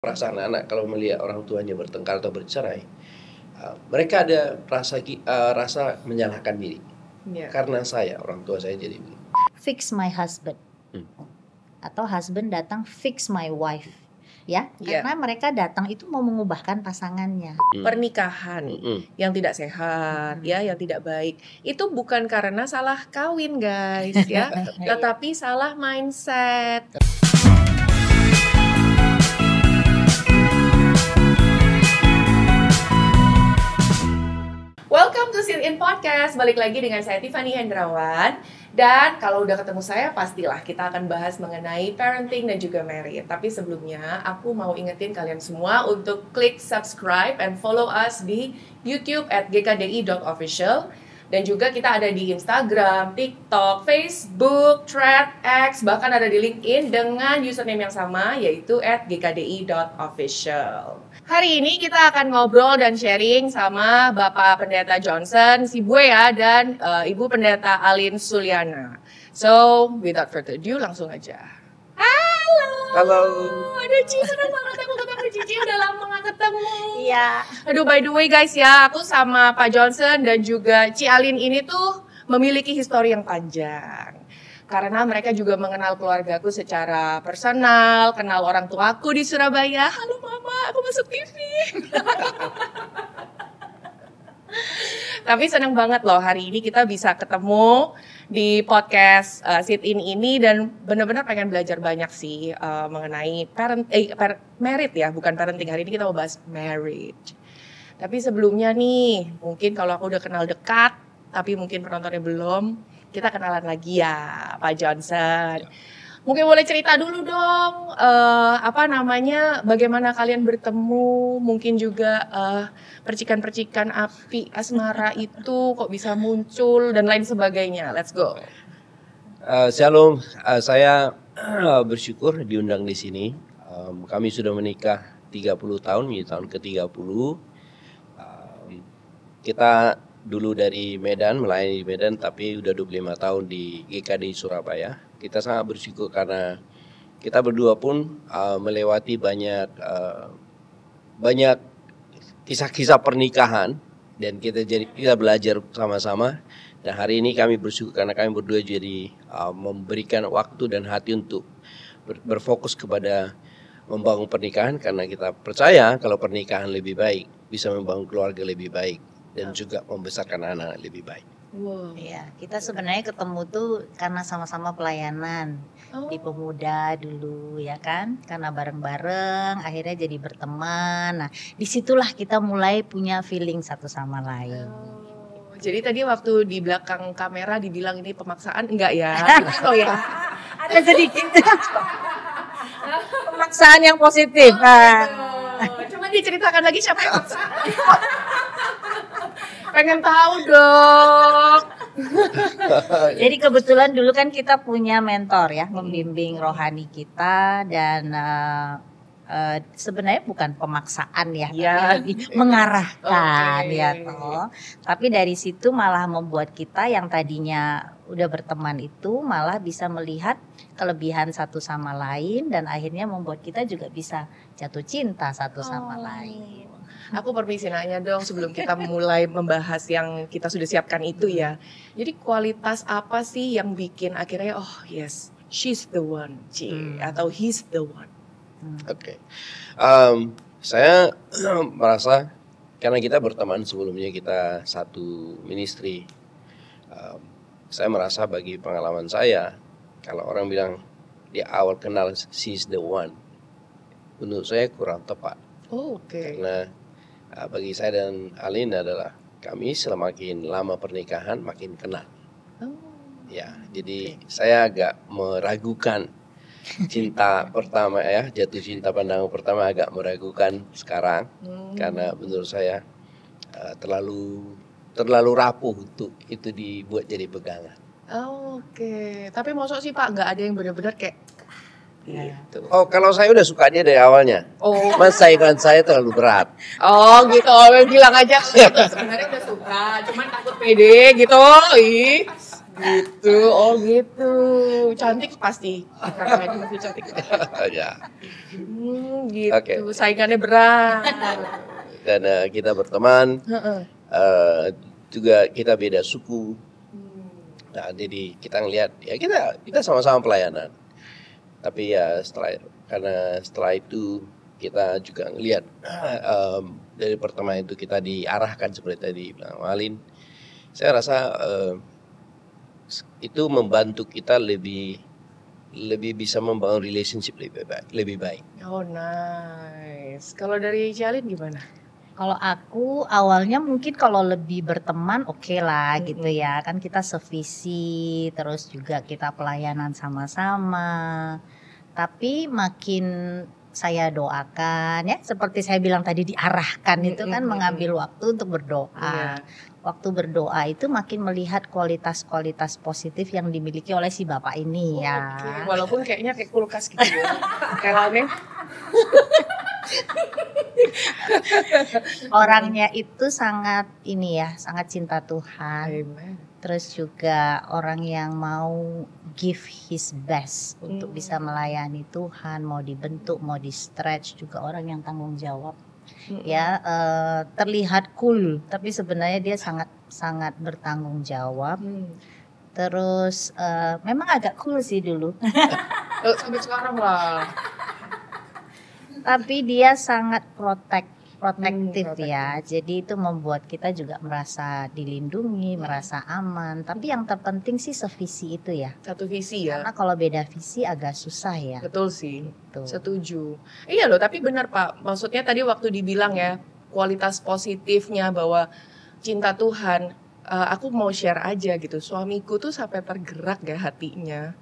Perasaan anak kalau melihat orang tuanya bertengkar atau bercerai, mereka ada rasa menyalahkan diri. Karena orang tua saya jadi begini. Fix my husband. Atau husband datang fix my wife. Ya, karena mereka datang itu mau mengubahkan pasangannya. Pernikahan yang tidak sehat, ya, yang tidak baik, itu bukan karena salah kawin, guys, ya, tetapi salah mindset. Welcome to Sit In Podcast. Balik lagi dengan saya Tiffany Hendrawan. Dan kalau udah ketemu saya, pastilah kita akan bahas mengenai parenting dan juga married. Tapi sebelumnya, aku mau ingetin kalian semua untuk klik subscribe and follow us di YouTube @gkdi.official. Dan juga kita ada di Instagram, TikTok, Facebook, Threads, X, bahkan ada di LinkedIn dengan username yang sama, yaitu @gkdi.official. Hari ini kita akan ngobrol dan sharing sama Bapak Pendeta Johnson Sibuya dan Ibu Pendeta Alin Suliana. So, without further ado, langsung aja. Halo. Aduh, Ci, senang banget aku ketemu Cici, udah lama gak ketemu. Iya. Aduh, by the way guys ya, aku sama Pak Johnson dan juga Ci Alin ini tuh memiliki histori yang panjang. Karena mereka juga mengenal keluargaku secara personal, kenal orang tuaku di Surabaya. Halo Mama, aku masuk TV. Tapi senang banget loh hari ini kita bisa ketemu di podcast Sit In ini dan benar-benar pengen belajar banyak sih mengenai married ya, bukan parenting. Hari ini kita mau bahas marriage. Tapi sebelumnya nih, mungkin kalau aku udah kenal dekat, tapi mungkin penontonnya belum, kita kenalan lagi ya, Pak Johnson. Mungkin boleh cerita dulu dong, bagaimana kalian bertemu, mungkin juga percikan-percikan api asmara itu kok bisa muncul dan lain sebagainya. Let's go. Shalom, saya bersyukur diundang di sini. Kami sudah menikah 30 tahun, ini tahun ke-30. Kita dulu dari Medan, melayani di Medan, tapi udah 25 tahun di GKDI Surabaya. Kita sangat bersyukur karena kita berdua pun melewati banyak kisah-kisah pernikahan dan kita belajar sama-sama. Dan hari ini kami bersyukur karena kami berdua jadi memberikan waktu dan hati untuk berfokus kepada membangun pernikahan, karena kita percaya kalau pernikahan lebih baik bisa membangun keluarga lebih baik dan juga membesarkan anak lebih baik. Wow. Ya, kita sebenarnya ketemu tuh karena sama-sama pelayanan di Pemuda dulu ya kan, karena bareng-bareng akhirnya jadi berteman. Nah, disitulah kita mulai punya feeling satu sama lain. Jadi tadi waktu di belakang kamera dibilang ini pemaksaan, enggak ya? Oh ya, ada sedikit pemaksaan yang positif. Coba diceritakan lagi siapa yang maksa? Pengen tahu dong. Jadi kebetulan dulu kan kita punya mentor ya, membimbing rohani kita dan sebenarnya bukan pemaksaan ya, tapi mengarahkan ya toh. Tapi dari situ malah membuat kita yang tadinya udah berteman itu malah bisa melihat kelebihan satu sama lain dan akhirnya membuat kita juga bisa jatuh cinta satu sama lain. Aku permisi nanya dong sebelum kita mulai membahas yang kita sudah siapkan itu ya. Jadi kualitas apa sih yang bikin akhirnya oh yes, she's the one, atau he's the one? Oke. Saya merasa karena kita berteman sebelumnya, kita satu ministry. Saya merasa bagi pengalaman saya, kalau orang bilang di awal kenal she's the one, menurut saya kurang tepat. Oke. Karena bagi saya dan Alin adalah kami semakin lama pernikahan makin kenal. Ya, jadi saya agak meragukan cinta pertama ya, jatuh cinta pandangan pertama agak meragukan sekarang karena menurut saya terlalu rapuh untuk itu dibuat jadi pegangan. Oke, tapi maksud sih Pak nggak ada yang benar-benar kayak gitu. Oh, kalau saya udah suka dia dari awalnya. Oh, Mas saingan saya terlalu berat. Oh gitu, bilang aja sebenarnya udah suka, cuman takut pede gitu. Gitu, oh gitu. Cantik pasti. Kakaknya masih cantik. Ya. Gitu. Oke. Saingannya berat. Dan kita berteman, juga kita beda suku. Nah, jadi kita ngelihat ya kita sama-sama pelayanan. Tapi ya setelah itu kita juga ngelihat dari pertemuan itu kita diarahkan seperti tadi bilang Malin. Saya rasa itu membantu kita lebih bisa membangun relationship lebih baik. Oh nice. Kalau dari Jalin gimana? Kalau aku awalnya mungkin kalau lebih berteman oke lah gitu ya, kan kita sevisi, terus juga kita pelayanan sama-sama. Tapi makin saya doakan ya, seperti saya bilang tadi diarahkan itu kan mengambil waktu untuk berdoa. Waktu berdoa itu makin melihat kualitas-kualitas positif yang dimiliki oleh si bapak ini ya. Walaupun kayaknya kayak kulkas gitu ya. Kayak orangnya itu sangat sangat cinta Tuhan. Amen. Terus juga orang yang mau give his best untuk bisa melayani Tuhan, mau dibentuk, mau di stretch, juga orang yang tanggung jawab. Ya, terlihat cool, tapi sebenarnya dia sangat bertanggung jawab. Terus memang agak cool sih dulu. Sampai sekarang lah. Tapi dia sangat protektif ya. Jadi itu membuat kita juga merasa dilindungi, merasa aman. Tapi yang terpenting sih sevisi itu ya. Satu visi ya. Karena kalau beda visi agak susah ya. Betul sih. Gitu. Setuju. Iya loh, tapi benar Pak. Maksudnya tadi waktu dibilang ya, kualitas positifnya bahwa cinta Tuhan, aku mau share aja gitu. Suamiku tuh sampai tergerak ya hatinya.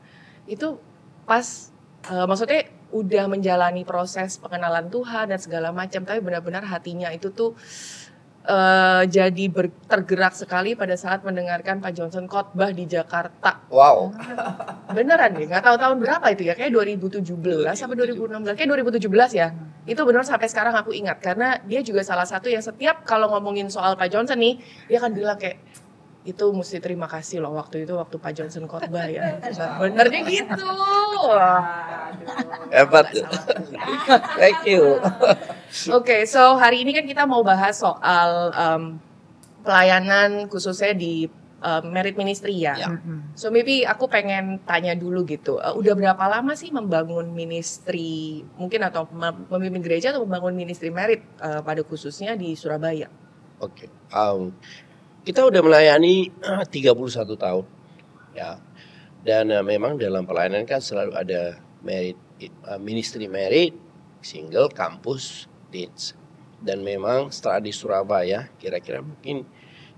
Itu pas maksudnya udah menjalani proses pengenalan Tuhan dan segala macam, tapi benar-benar hatinya itu tuh jadi tergerak sekali pada saat mendengarkan Pak Johnson khotbah di Jakarta. Wow. Beneran deh, nggak tahu tahun berapa itu ya, kayak 2017 sampai 2016, kayak 2017 ya. Itu benar sampai sekarang aku ingat, karena dia juga salah satu yang setiap kalau ngomongin soal Pak Johnson nih, dia akan bilang kayak, itu mesti terima kasih loh waktu Pak Johnson khotbah ya. Benernya gitu. Hebat. Thank you. Oke, so hari ini kan kita mau bahas soal pelayanan khususnya di Merit Ministry ya. So maybe aku pengen tanya dulu gitu. Udah berapa lama sih membangun ministry mungkin atau memimpin gereja atau membangun ministry Merit pada khususnya di Surabaya? Oke. Kita udah melayani 31 tahun ya, dan memang dalam pelayanan kan selalu ada ministry merit, single, kampus, deeds. Dan memang setelah di Surabaya kira-kira mungkin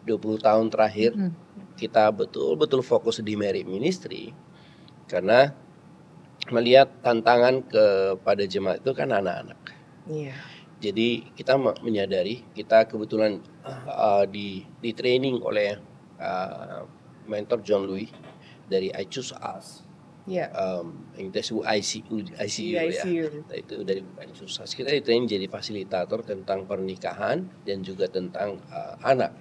20 tahun terakhir kita betul-betul fokus di merit ministry, karena melihat tantangan kepada jemaat itu kan anak-anak. Jadi kita menyadari, kita kebetulan di training oleh mentor John Louis dari I Choose Us. Yang kita sebut ICU ya. Itu dari I Choose Us. Kita di training jadi fasilitator tentang pernikahan dan juga tentang anak.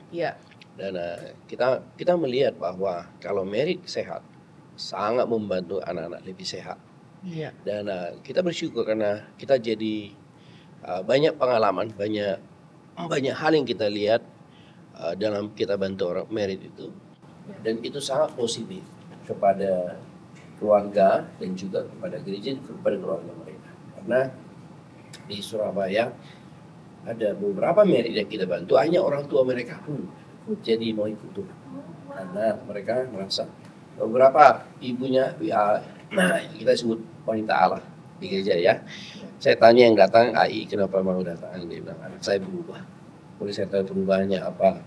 Dan kita melihat bahwa kalau merit sehat sangat membantu anak-anak lebih sehat. Dan kita bersyukur karena kita jadi banyak pengalaman, banyak hal yang kita lihat dalam kita bantu orang merit itu, dan itu sangat positif kepada keluarga dan juga kepada gereja, kepada keluarga mereka. Karena di Surabaya ada beberapa merit yang kita bantu, hanya orang tua mereka pun jadi mau ikut tuh, karena mereka merasa beberapa ibunya kita sebut wanita Allah di gereja ya. Saya tanya yang datang, AI kenapa mau datang? Dia bilang, anak saya berubah. Boleh saya tahu perubahannya apa?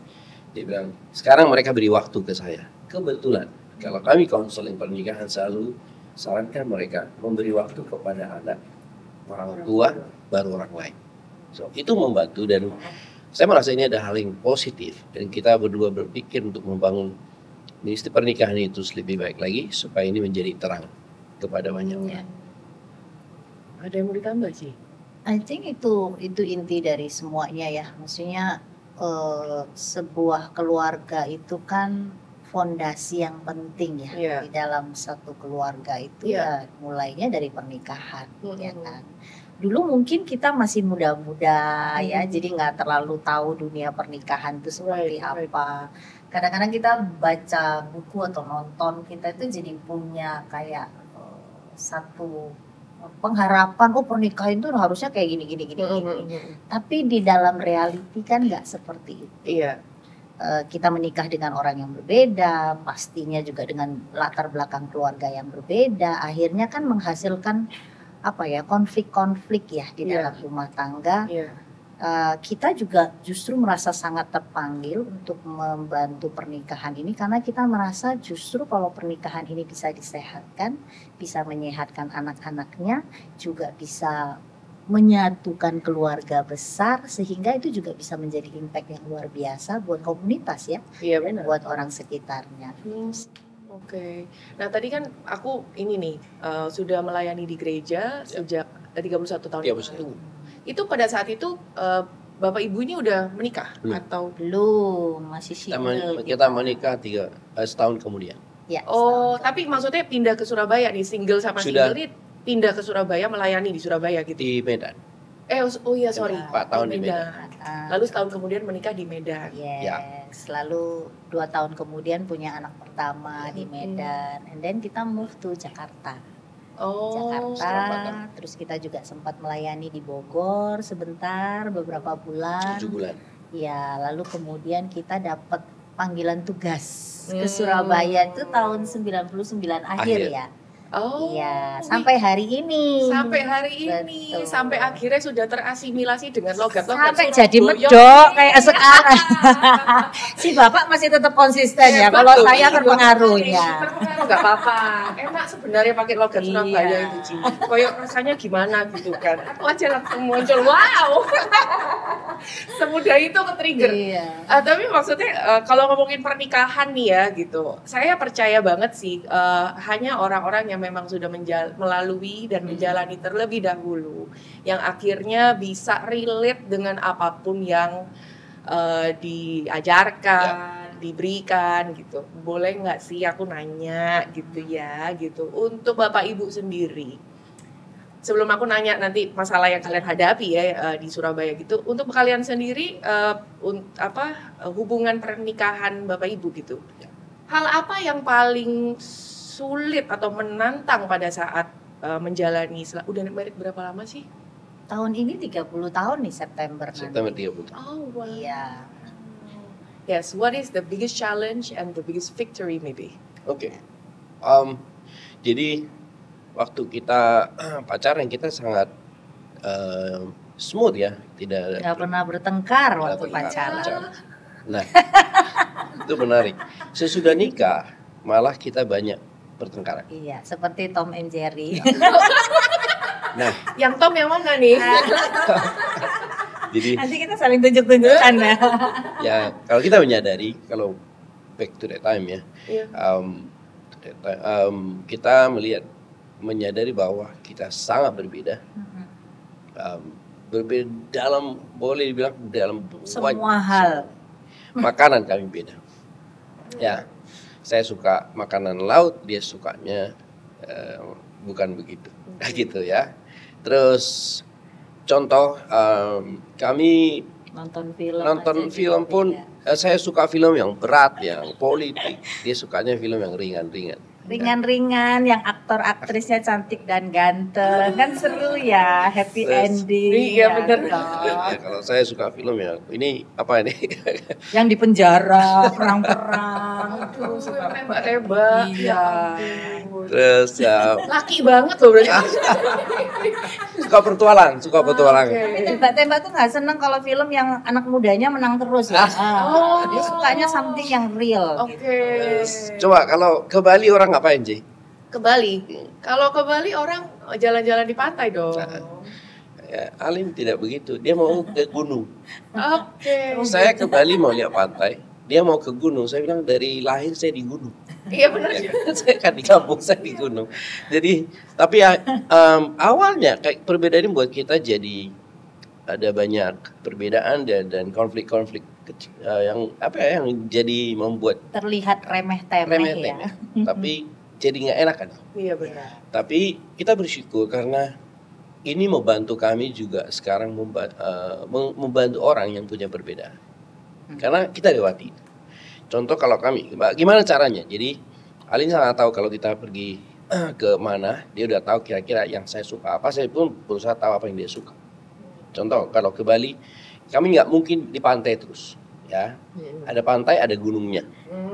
Dia bilang, sekarang mereka beri waktu ke saya. Kebetulan, kalau kami konseling pernikahan selalu sarankan mereka memberi waktu kepada anak, orang tua, baru orang lain. So, itu membantu, dan saya merasa ini ada hal yang positif. Dan kita berdua berpikir untuk membangun ministry pernikahan itu lebih baik lagi, supaya ini menjadi terang kepada banyak orang. Ada yang mau ditambah sih? I think itu inti dari semuanya ya. Maksudnya sebuah keluarga itu kan fondasi yang penting ya Iya. di dalam satu keluarga itu Iya. ya mulainya dari pernikahan, ya Mm-mm. kan. Dulu mungkin kita masih muda-muda ya, Mm-mm. jadi nggak terlalu tahu dunia pernikahan itu seperti Right. apa. Kadang-kadang kita baca buku atau nonton, kita itu jadi punya kayak satu pengharapan, oh pernikahan itu harusnya kayak gini gini gini gini. Mm-mm. Tapi di dalam reality kan nggak seperti itu. Iya. Kita menikah dengan orang yang berbeda, pastinya juga dengan latar belakang keluarga yang berbeda, akhirnya kan menghasilkan apa ya, konflik-konflik ya di Iya. dalam rumah tangga. Iya. Kita juga justru merasa sangat terpanggil untuk membantu pernikahan ini karena kita merasa justru kalau pernikahan ini bisa disehatkan, bisa menyehatkan anak-anaknya, juga bisa menyatukan keluarga besar, sehingga itu juga bisa menjadi impact yang luar biasa buat komunitas ya, Iya dan benar. buat orang sekitarnya. Oke. Nah tadi kan aku ini nih sudah melayani di gereja sejak 31 tahun yang 31. lalu. Itu pada saat itu bapak ibu ini udah menikah Belum. atau? Belum, masih single. Kita menikah setahun kemudian. Ya, Oh, setahun. tapi maksudnya pindah ke Surabaya nih, single sama Sudah. single ini pindah ke Surabaya, melayani di Surabaya gitu. Di Medan. Oh iya sorry. 4 tahun di Medan. Lalu setahun kemudian menikah di Medan. Yes, lalu 2 tahun kemudian punya anak pertama di Medan, and then kita move to Jakarta. Oh. Jakarta, terus kita juga sempat melayani di Bogor sebentar, beberapa bulan. 7 bulan. Ya, lalu kemudian kita dapat panggilan tugas ke Surabaya itu tahun 99 akhir ya. Oh. Iya, sampai hari ini. Sampai hari ini, Betul. sampai akhirnya sudah terasimilasi dengan logat-logat Sampai Surabaya. jadi medok kayak sekarang. Si bapak masih tetap konsisten ya, kalau Betul, saya iya, terpengaruh ya. Terpengaruh nggak apa-apa. Enak sebenarnya pakai logat Surabaya Iya. itu Ci. Kayak rasanya gimana gitu kan. Aku aja langsung muncul, wow. Semudah itu ke-trigger. Iya. Tapi maksudnya kalau ngomongin pernikahan nih ya gitu, saya percaya banget sih hanya orang-orang yang memang sudah melalui dan menjalani terlebih dahulu yang akhirnya bisa relate dengan apapun yang diajarkan, diberikan gitu. Boleh nggak sih aku nanya gitu ya gitu untuk Bapak Ibu sendiri. Sebelum aku nanya nanti masalah yang kalian hadapi ya di Surabaya gitu, untuk kalian sendiri hubungan pernikahan Bapak Ibu gitu. Hal apa yang paling sulit atau menantang pada saat menjalani udah married berapa lama sih? Tahun ini 30 tahun nih September nanti. September 30. Oh wow. Iya. Yes, what is the biggest challenge and the biggest victory maybe? Oke. Jadi waktu kita pacaran kita sangat smooth ya, tidak Nggak pernah bertengkar Nggak waktu pernah pacaran. Nah, itu menarik. Sesudah nikah malah kita banyak bertengkaran. Iya, seperti Tom and Jerry. Nah, Yang Tom yang mana nih? jadi Nanti kita saling tunjuk-tunjukkan ya. ya kalau kita menyadari kalau back to that time ya, Iya. kita menyadari bahwa kita sangat berbeda. Berbeda dalam, boleh dibilang dalam Semua hal. Makanan kami beda. Ya, saya suka makanan laut, dia sukanya bukan begitu, gitu ya. Terus contoh kami Nonton film. nonton aja film juga pun beda. saya suka film yang berat, yang politik. Dia sukanya film yang ringan-ringan. Ringan-ringan, yang aktor-aktrisnya cantik dan ganteng, kan seru ya, happy Terus, ending. iya, ya, bener. toh. Ya, kalau saya suka film yang ini apa ini? Yang di penjara, perang-perang. Aduh, tembak-tembak. Iya. Terus Laki banget loh berarti. suka petualang. Oke. Tapi tembak-tembak tuh nggak seneng kalau film yang anak mudanya menang terus ya. Oh. Dia sukanya something yang real. Oke. Gitu. Coba kalau ke Bali orang ngapain sih? Ke Bali. Kalau ke Bali orang jalan-jalan di pantai dong. Ya, Alim tidak begitu. Dia mau ke gunung. Oke. Saya ke Bali mau lihat pantai. Dia mau ke gunung. Saya bilang dari lahir saya di gunung. Iya benar. Saya kan di kampung, saya di gunung. Jadi, tapi ya, awalnya kayak perbedaan ini buat kita jadi ada banyak perbedaan dan konflik-konflik yang apa ya, yang jadi membuat terlihat remeh-temeh ya. Tapi jadi nggak enak kan. Iya benar. Tapi kita bersyukur karena ini membantu kami juga sekarang membantu orang yang punya perbedaan. Karena kita lewati. Contoh kalau kami, gimana caranya? Jadi Alin sangat tahu kalau kita pergi ke mana, dia udah tahu kira-kira yang saya suka apa, saya pun berusaha tahu apa yang dia suka. Contoh kalau ke Bali, kami nggak mungkin di pantai terus, ya. Ada pantai, ada gunungnya.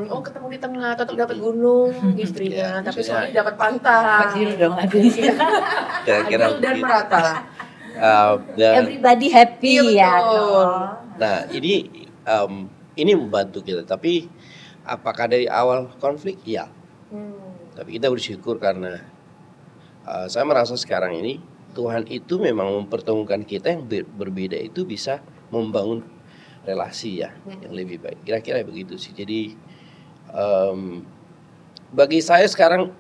Oh, ketemu di tengah, tetap dapat gunung istrinya, tapi suami dapat pantai. Adil dong, adil. Kira-kira Adil dan merata. Everybody happy ya. Nah, ini membantu kita, tapi apakah dari awal konflik? Ya. Tapi kita bersyukur karena saya merasa sekarang ini Tuhan itu memang mempertemukan kita yang berbeda itu bisa membangun relasi ya yang lebih baik. Kira-kira begitu sih. Jadi bagi saya sekarang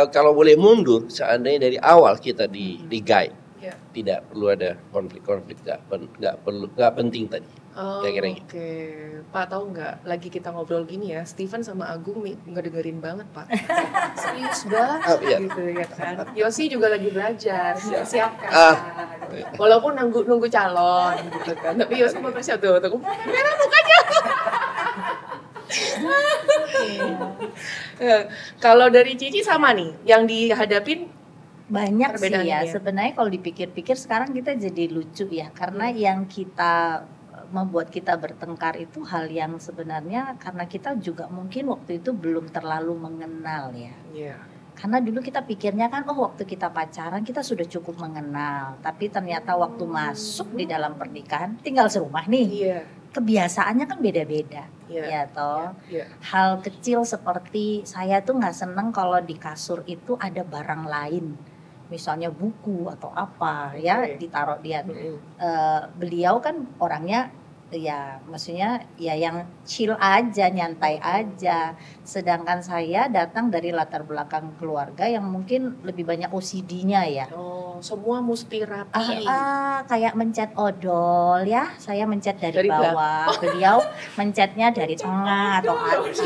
kalau boleh mundur, seandainya dari awal kita di guide, tidak perlu ada konflik-konflik, nggak penting tadi. Oke. Pak, tahu nggak, lagi kita ngobrol gini ya, Steven sama Agung nggak dengerin banget Pak. Serius banget gitu ya kan. Yosi juga lagi belajar, siap-siapkan. Walaupun nunggu calon gitu kan, tapi Yosi mau siap tuh merah mukanya. Kalau dari Cici sama nih, yang dihadapin banyak sih ya. Sebenarnya kalau dipikir-pikir sekarang kita jadi lucu ya, karena yang kita membuat kita bertengkar itu hal yang sebenarnya karena kita juga mungkin waktu itu belum terlalu mengenal ya. Karena dulu kita pikirnya kan, waktu kita pacaran kita sudah cukup mengenal, tapi ternyata waktu masuk di dalam pernikahan tinggal serumah nih. Kebiasaannya kan beda-beda, ya toh. Hal kecil seperti saya tuh nggak seneng kalau di kasur itu ada barang lain, misalnya buku atau apa ya ditaruh dia. Beliau kan orangnya ya maksudnya ya yang chill aja, nyantai aja. Sedangkan saya datang dari latar belakang keluarga yang mungkin lebih banyak OCD-nya ya. Semua mesti rapi. Kayak mencet odol ya, saya mencet dari bawah, beliau mencetnya dari tengah atau atas.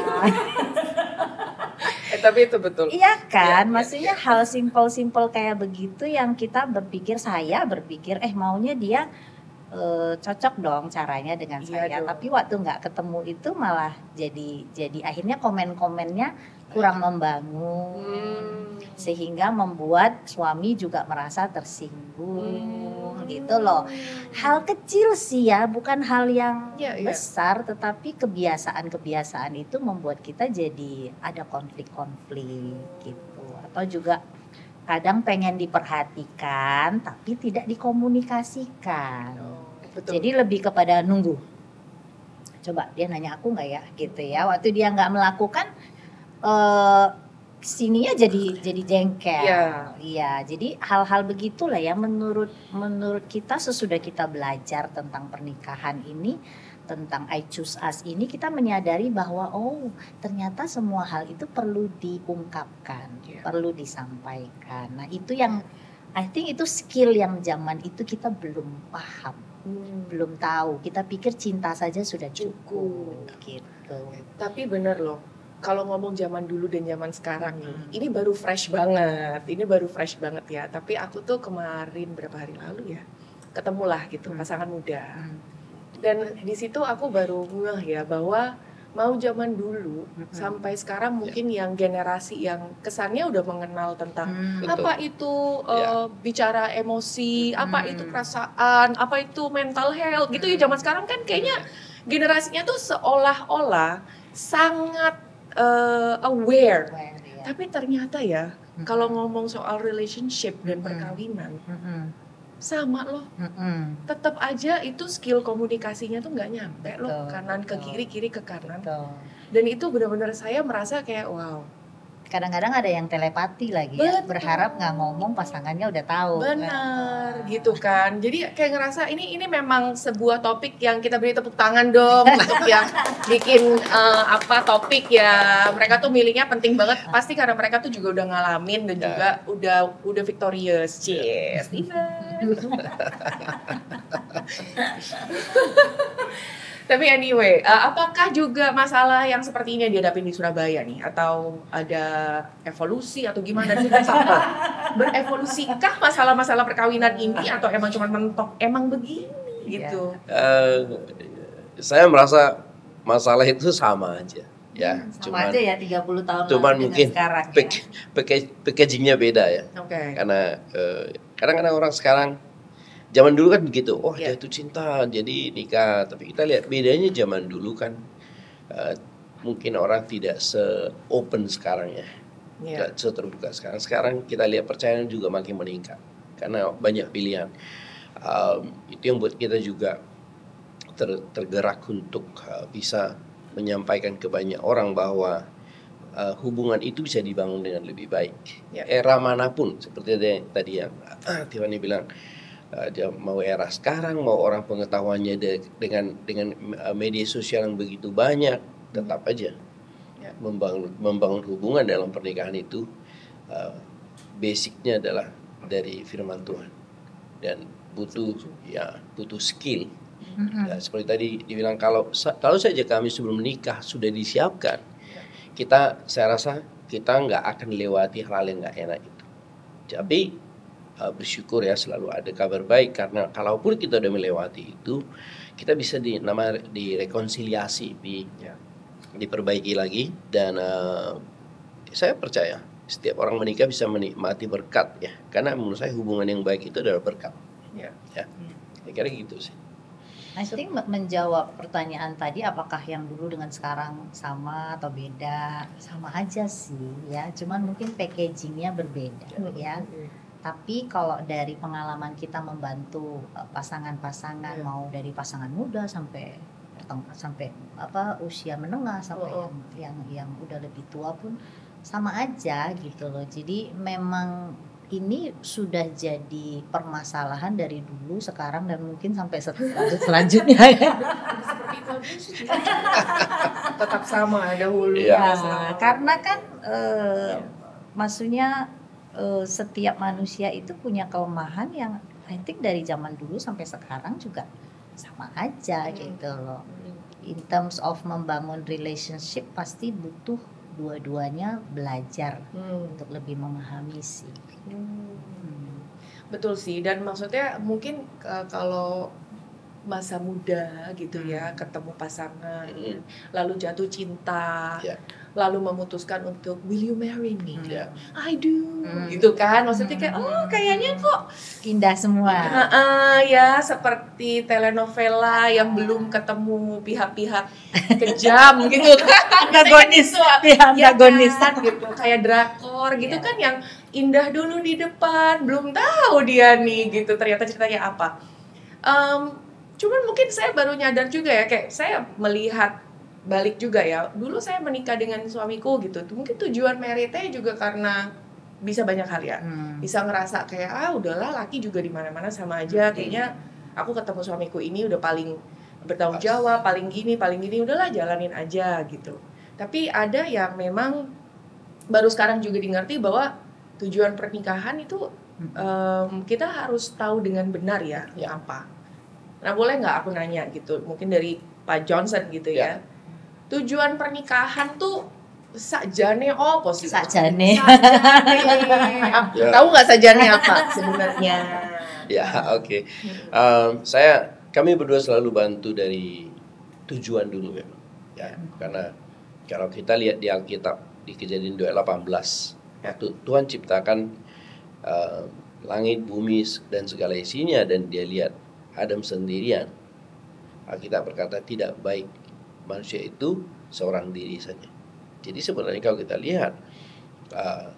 Tapi itu betul. Iya kan, maksudnya hal simpel-simpel kayak begitu yang kita berpikir, saya berpikir maunya dia cocok dong caranya dengan saya. Tapi waktu nggak ketemu itu malah jadi akhirnya komen-komennya kurang membangun, sehingga membuat suami juga merasa tersinggung gitu loh. Hal kecil sih ya, bukan hal yang besar, tetapi kebiasaan-kebiasaan itu membuat kita jadi ada konflik-konflik gitu. Atau juga kadang pengen diperhatikan tapi tidak dikomunikasikan. Jadi lebih kepada nunggu. Coba dia nanya aku nggak ya gitu ya. Waktu dia nggak melakukan, sininya jadi jengkel. Iya, jadi hal-hal begitulah ya menurut kita sesudah kita belajar tentang pernikahan ini, tentang I Choose Us ini, kita menyadari bahwa ternyata semua hal itu perlu diungkapkan, perlu disampaikan. Nah, itu yang I think itu skill yang zaman itu kita belum paham, belum tahu. Kita pikir cinta saja sudah cukup gitu. Tapi bener loh, kalau ngomong zaman dulu dan zaman sekarang nih, ini baru fresh banget. Ya. Tapi aku tuh kemarin berapa hari lalu ya, ketemulah gitu pasangan muda. Dan di situ aku baru ngeh ya bahwa mau zaman dulu sampai sekarang mungkin yang generasi yang kesannya udah mengenal tentang apa itu bicara emosi, apa itu perasaan, apa itu mental health gitu ya. Zaman sekarang kan kayaknya generasinya tuh seolah-olah sangat aware. Tapi ternyata ya kalau ngomong soal relationship dan perkawinan sama loh, tetap aja itu skill komunikasinya tuh nggak nyampe loh, kanan ke kiri, kiri ke kanan. Dan itu benar-benar saya merasa kayak wow. Kadang-kadang ada yang telepati lagi ya, berharap nggak ngomong pasangannya udah tahu. Benar, gitu kan. Jadi kayak ngerasa ini memang sebuah topik yang kita beri tepuk tangan dong untuk yang bikin topik ya. Mereka tuh milihnya penting banget, pasti karena mereka tuh juga udah ngalamin dan juga udah victorious. Cheers, Steven. Tapi anyway, apakah juga masalah yang seperti ini yang dihadapi di Surabaya nih? Atau ada evolusi atau gimana? Juga sama. Berevolusikah masalah-masalah perkawinan ini atau emang cuma mentok emang begini gitu? Saya merasa masalah itu sama aja. Ya, sama aja ya 30 tahun cuman lalu mungkin sekarang packagingnya beda ya. Karena kadang-kadang orang sekarang, zaman dulu kan begitu, jatuh cinta jadi nikah. Tapi kita lihat bedanya zaman dulu kan, mungkin orang tidak se-open sekarang ya, tidak se-terbuka sekarang. Sekarang kita lihat percayaan juga makin meningkat karena banyak pilihan. Itu yang buat kita juga tergerak untuk bisa menyampaikan ke banyak orang bahwa hubungan itu bisa dibangun dengan lebih baik. Era manapun, seperti tadi yang Tiffany bilang, dia mau era sekarang, mau orang pengetahuannya dengan media sosial yang begitu banyak, tetap aja membangun hubungan dalam pernikahan itu basicnya adalah dari firman Tuhan dan butuh skill. Ya, seperti tadi dibilang, kalau saja kami sebelum menikah sudah disiapkan, saya rasa kita nggak akan lewati hal yang nggak enak itu. Tapi bersyukur ya, selalu ada kabar baik, karena kalaupun kita udah melewati itu, kita bisa direkonsiliasi, diperbaiki lagi. Dan saya percaya setiap orang menikah bisa menikmati berkat ya, karena menurut saya hubungan yang baik itu adalah berkat. Ya, kira-kira gitu sih. I think menjawab pertanyaan tadi, apakah yang dulu dengan sekarang sama atau beda? Sama aja sih ya, cuman mungkin packagingnya berbeda ya. Tapi kalau dari pengalaman kita membantu pasangan-pasangan, mau dari pasangan muda sampai usia menengah, sampai yang udah lebih tua pun sama aja gitu loh. Jadi memang ini sudah jadi permasalahan dari dulu, sekarang, dan mungkin sampai selanjutnya ya. Seperti itu tetap sama dahulu. Karena kan maksudnya setiap manusia itu punya kelemahan yang I think dari zaman dulu sampai sekarang juga sama aja gitu loh. In terms of membangun relationship pasti butuh dua-duanya belajar untuk lebih memahami sih. Betul sih, dan maksudnya mungkin kalau masa muda gitu ya, ketemu pasangan, lalu jatuh cinta, lalu memutuskan untuk will you marry me? I do, gitu kan? Maksudnya kayak kayaknya kok indah semua. Ya seperti telenovela yang belum ketemu pihak-pihak kejam gitu kan? Antagonis, kan gitu, kayak drakor gitu kan, yang indah dulu di depan, belum tahu dia nih gitu ternyata ceritanya apa. Cuman mungkin saya baru nyadar juga ya, kayak saya melihat balik juga ya, dulu saya menikah dengan suamiku gitu, mungkin tujuan meritnya juga karena bisa banyak hal ya, bisa ngerasa kayak udahlah, laki juga di mana-mana sama aja, kayaknya aku ketemu suamiku ini udah paling bertanggung jawab, paling gini, udahlah jalanin aja gitu. Tapi ada yang memang baru sekarang juga dimengerti bahwa tujuan pernikahan itu kita harus tahu dengan benar ya apa. Nah, boleh nggak aku nanya gitu, mungkin dari Pak Johnson gitu ya. Tujuan pernikahan tuh sakjane apa sih? Sakjane. Tahu nggak sakjane apa sebenarnya? Oke. Kami berdua selalu bantu dari tujuan dulu memang. Ya, karena kalau kita lihat di Alkitab di Kejadian 2:18, waktu Tuhan ciptakan langit, bumi dan segala isinya, dan dia lihat Adam sendirian, Alkitab berkata tidak baik manusia itu seorang diri saja. Jadi sebenarnya kalau kita lihat,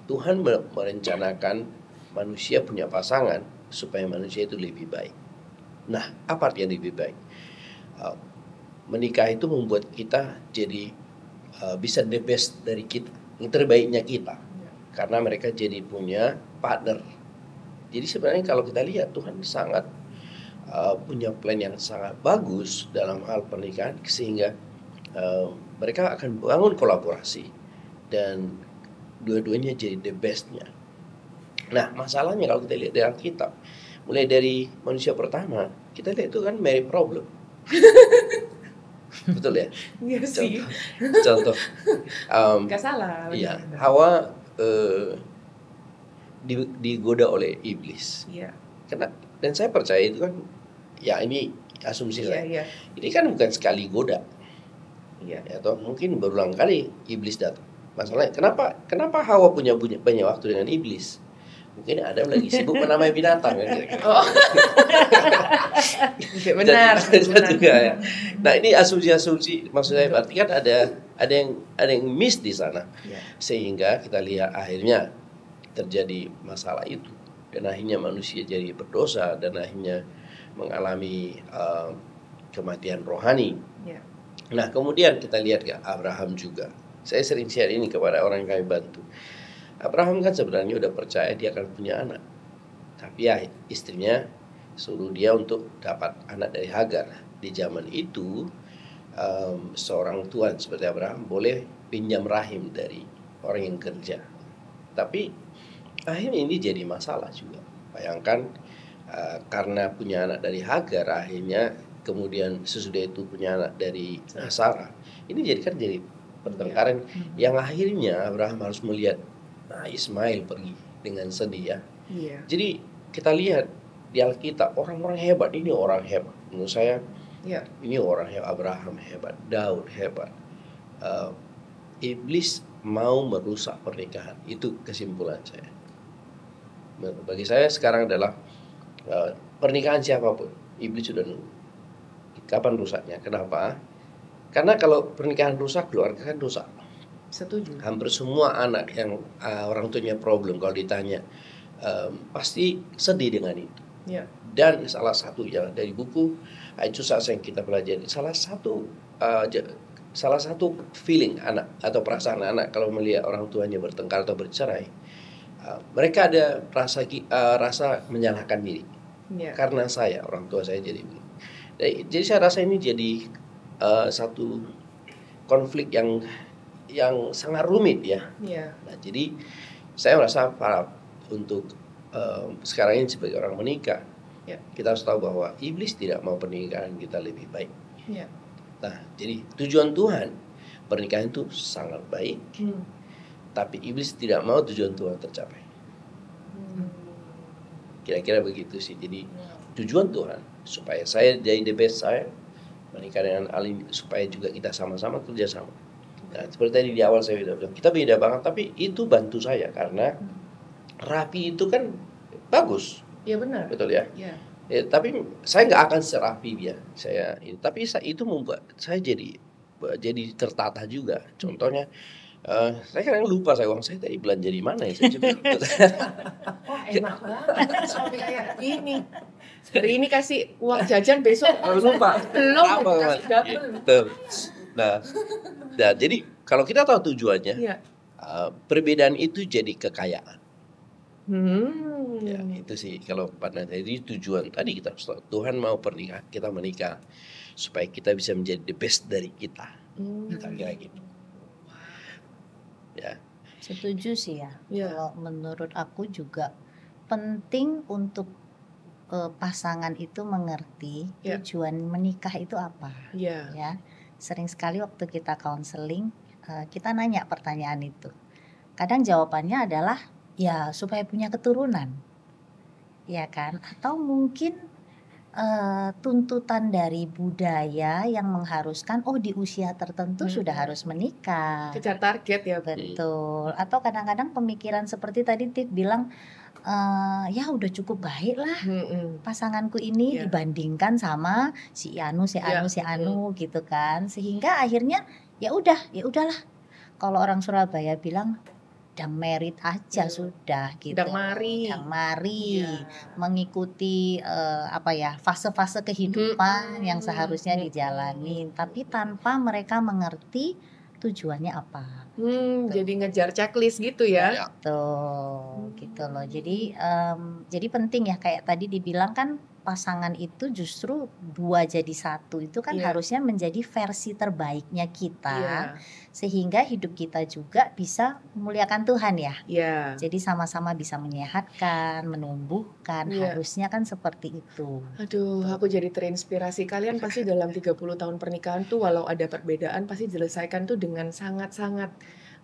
Tuhan merencanakan manusia punya pasangan supaya manusia itu lebih baik. Nah, apa artinya lebih baik? Menikah itu membuat kita jadi bisa the best dari kita, yang terbaiknya kita, karena mereka jadi punya partner. Jadi sebenarnya kalau kita lihat, Tuhan sangat punya plan yang sangat bagus dalam hal pernikahan, sehingga mereka akan bangun kolaborasi dan dua-duanya jadi the bestnya. Nah, masalahnya kalau kita lihat dari Alkitab, mulai dari manusia pertama, kita lihat itu kan marriage problem. betul ya. Iya sih. Contoh, Gak salah. iya, benar-benar. Hawa digoda oleh iblis. Iya. Dan saya percaya itu kan, ya ini asumsi Iya, saya. iya. Ini kan bukan sekali goda, Iya. atau mungkin berulang kali iblis datang. Masalahnya kenapa Hawa punya banyak waktu dengan iblis? Mungkin Adam lagi sibuk menamai binatang kan kira-kira. Oh. Benar. Benar juga ya. Nah, ini asumsi-asumsi, maksud saya berarti kan ada yang miss di sana. Iya. Sehingga kita lihat akhirnya terjadi masalah itu, dan akhirnya manusia jadi berdosa, dan akhirnya mengalami kematian rohani. Iya. Nah, kemudian kita lihat ke Abraham juga. Saya sering share ini kepada orang yang kami bantu. Abraham kan sebenarnya udah percaya dia akan punya anak, tapi ya istrinya suruh dia untuk dapat anak dari Hagar. Di zaman itu seorang tuan seperti Abraham boleh pinjam rahim dari orang yang kerja. Tapi akhirnya ini jadi masalah juga. Bayangkan karena punya anak dari Hagar, akhirnya kemudian sesudah itu punya anak dari Sarah. Ini jadi pertengkaran yang akhirnya Abraham harus melihat Ismail pergi dengan sedih ya. Iya. Jadi kita lihat di Alkitab orang-orang hebat, ini orang hebat. Menurut saya ini orang hebat. Abraham hebat, Daud hebat. Iblis mau merusak pernikahan. Itu kesimpulan saya. Bagi saya sekarang adalah pernikahan siapapun, iblis sudah nunggu. Kapan rusaknya? Kenapa? Karena kalau pernikahan rusak, keluarga kan rusak. Setuju. Hampir semua anak yang orang tuanya problem, kalau ditanya pasti sedih dengan itu. Iya. Dan salah satu ya dari buku itu yang kita pelajari, salah satu feeling anak atau perasaan anak kalau melihat orang tuanya bertengkar atau bercerai, mereka ada rasa menyalahkan diri. Iya. Karena saya, orang tua saya jadi begini. Jadi saya rasa ini jadi satu konflik yang sangat rumit ya. Iya. Nah, jadi saya merasa untuk sekarang ini sebagai orang menikah, kita harus tahu bahwa iblis tidak mau pernikahan kita lebih baik. Iya. Nah, jadi tujuan Tuhan pernikahan itu sangat baik, tapi iblis tidak mau tujuan Tuhan tercapai. Kira-kira begitu sih. Jadi tujuan Tuhan supaya saya jadi the best saya, menikah dengan Alin supaya juga kita sama-sama kerjasama. Nah, seperti tadi di awal saya sudah bilang, kita beda banget, tapi itu bantu saya karena rapi itu kan bagus. Iya benar. Betul ya? Iya. Tapi saya nggak akan serapi dia. Tapi itu membuat saya jadi tertata juga. Contohnya, saya kadang lupa uang saya tadi belanja di mana ya. Saya coba. Wah, enak banget sampai kayak gini. Hari ini kasih uang jajan, besok lupa. Belum Apa, kasih double. gitu. Nah, jadi kalau kita tahu tujuannya, perbedaan itu jadi kekayaan. Ya, itu sih kalau pada jadi tujuan tadi kita harus tahu Tuhan mau kita menikah supaya kita bisa menjadi the best dari kita. Kita kira gitu. Ya. Setuju sih ya. Ya. Kalau menurut aku juga penting untuk pasangan itu mengerti tujuan menikah itu apa. Iya. Ya. Sering sekali waktu kita counseling, kita nanya pertanyaan itu. Kadang jawabannya adalah ya supaya punya keturunan, ya kan? Atau mungkin tuntutan dari budaya yang mengharuskan di usia tertentu sudah harus menikah. Kejar target ya. Betul. Atau kadang-kadang pemikiran seperti tadi Tit bilang, ya udah cukup baik lah pasanganku ini dibandingkan sama si Anu gitu kan. Sehingga akhirnya ya udahlah. Kalau orang Surabaya bilang dang merit aja sudah gitu. Dang mari. Mengikuti fase-fase kehidupan yang seharusnya dijalani, tapi tanpa mereka mengerti tujuannya apa. Jadi ngejar checklist gitu ya. Tuh, gitu loh. Jadi penting ya kayak tadi dibilang kan pasangan itu justru dua jadi satu itu kan harusnya menjadi versi terbaiknya kita, sehingga hidup kita juga bisa memuliakan Tuhan ya. Jadi sama-sama bisa menyehatkan, menumbuhkan, harusnya kan seperti itu. Aduh, aku jadi terinspirasi. Kalian pasti dalam 30 tahun pernikahan tuh walau ada perbedaan pasti diselesaikan tuh dengan sangat-sangat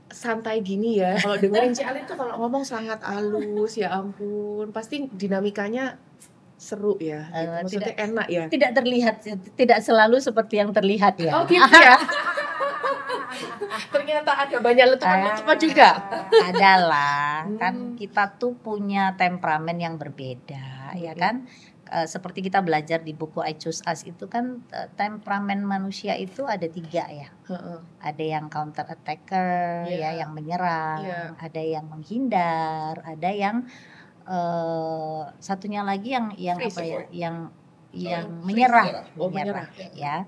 santai gini ya. Kalau dengerin Ci Alin tuh kalau ngomong sangat halus, ya ampun, pasti dinamikanya seru ya. Gitu. Maksudnya enak ya. Tidak terlihat, tidak selalu seperti yang terlihat ya. Oh gitu ya. Ternyata ada banyak letupan-letupan juga. Adalah, kan kita tuh punya temperamen yang berbeda, ya kan? Seperti kita belajar di buku I Choose Us itu kan temperamen manusia itu ada 3 ya. Ada yang counter attacker ya, yang menyerang, ada yang menghindar, ada yang satunya lagi yang apa ya, yang menyerah, menyerah ya.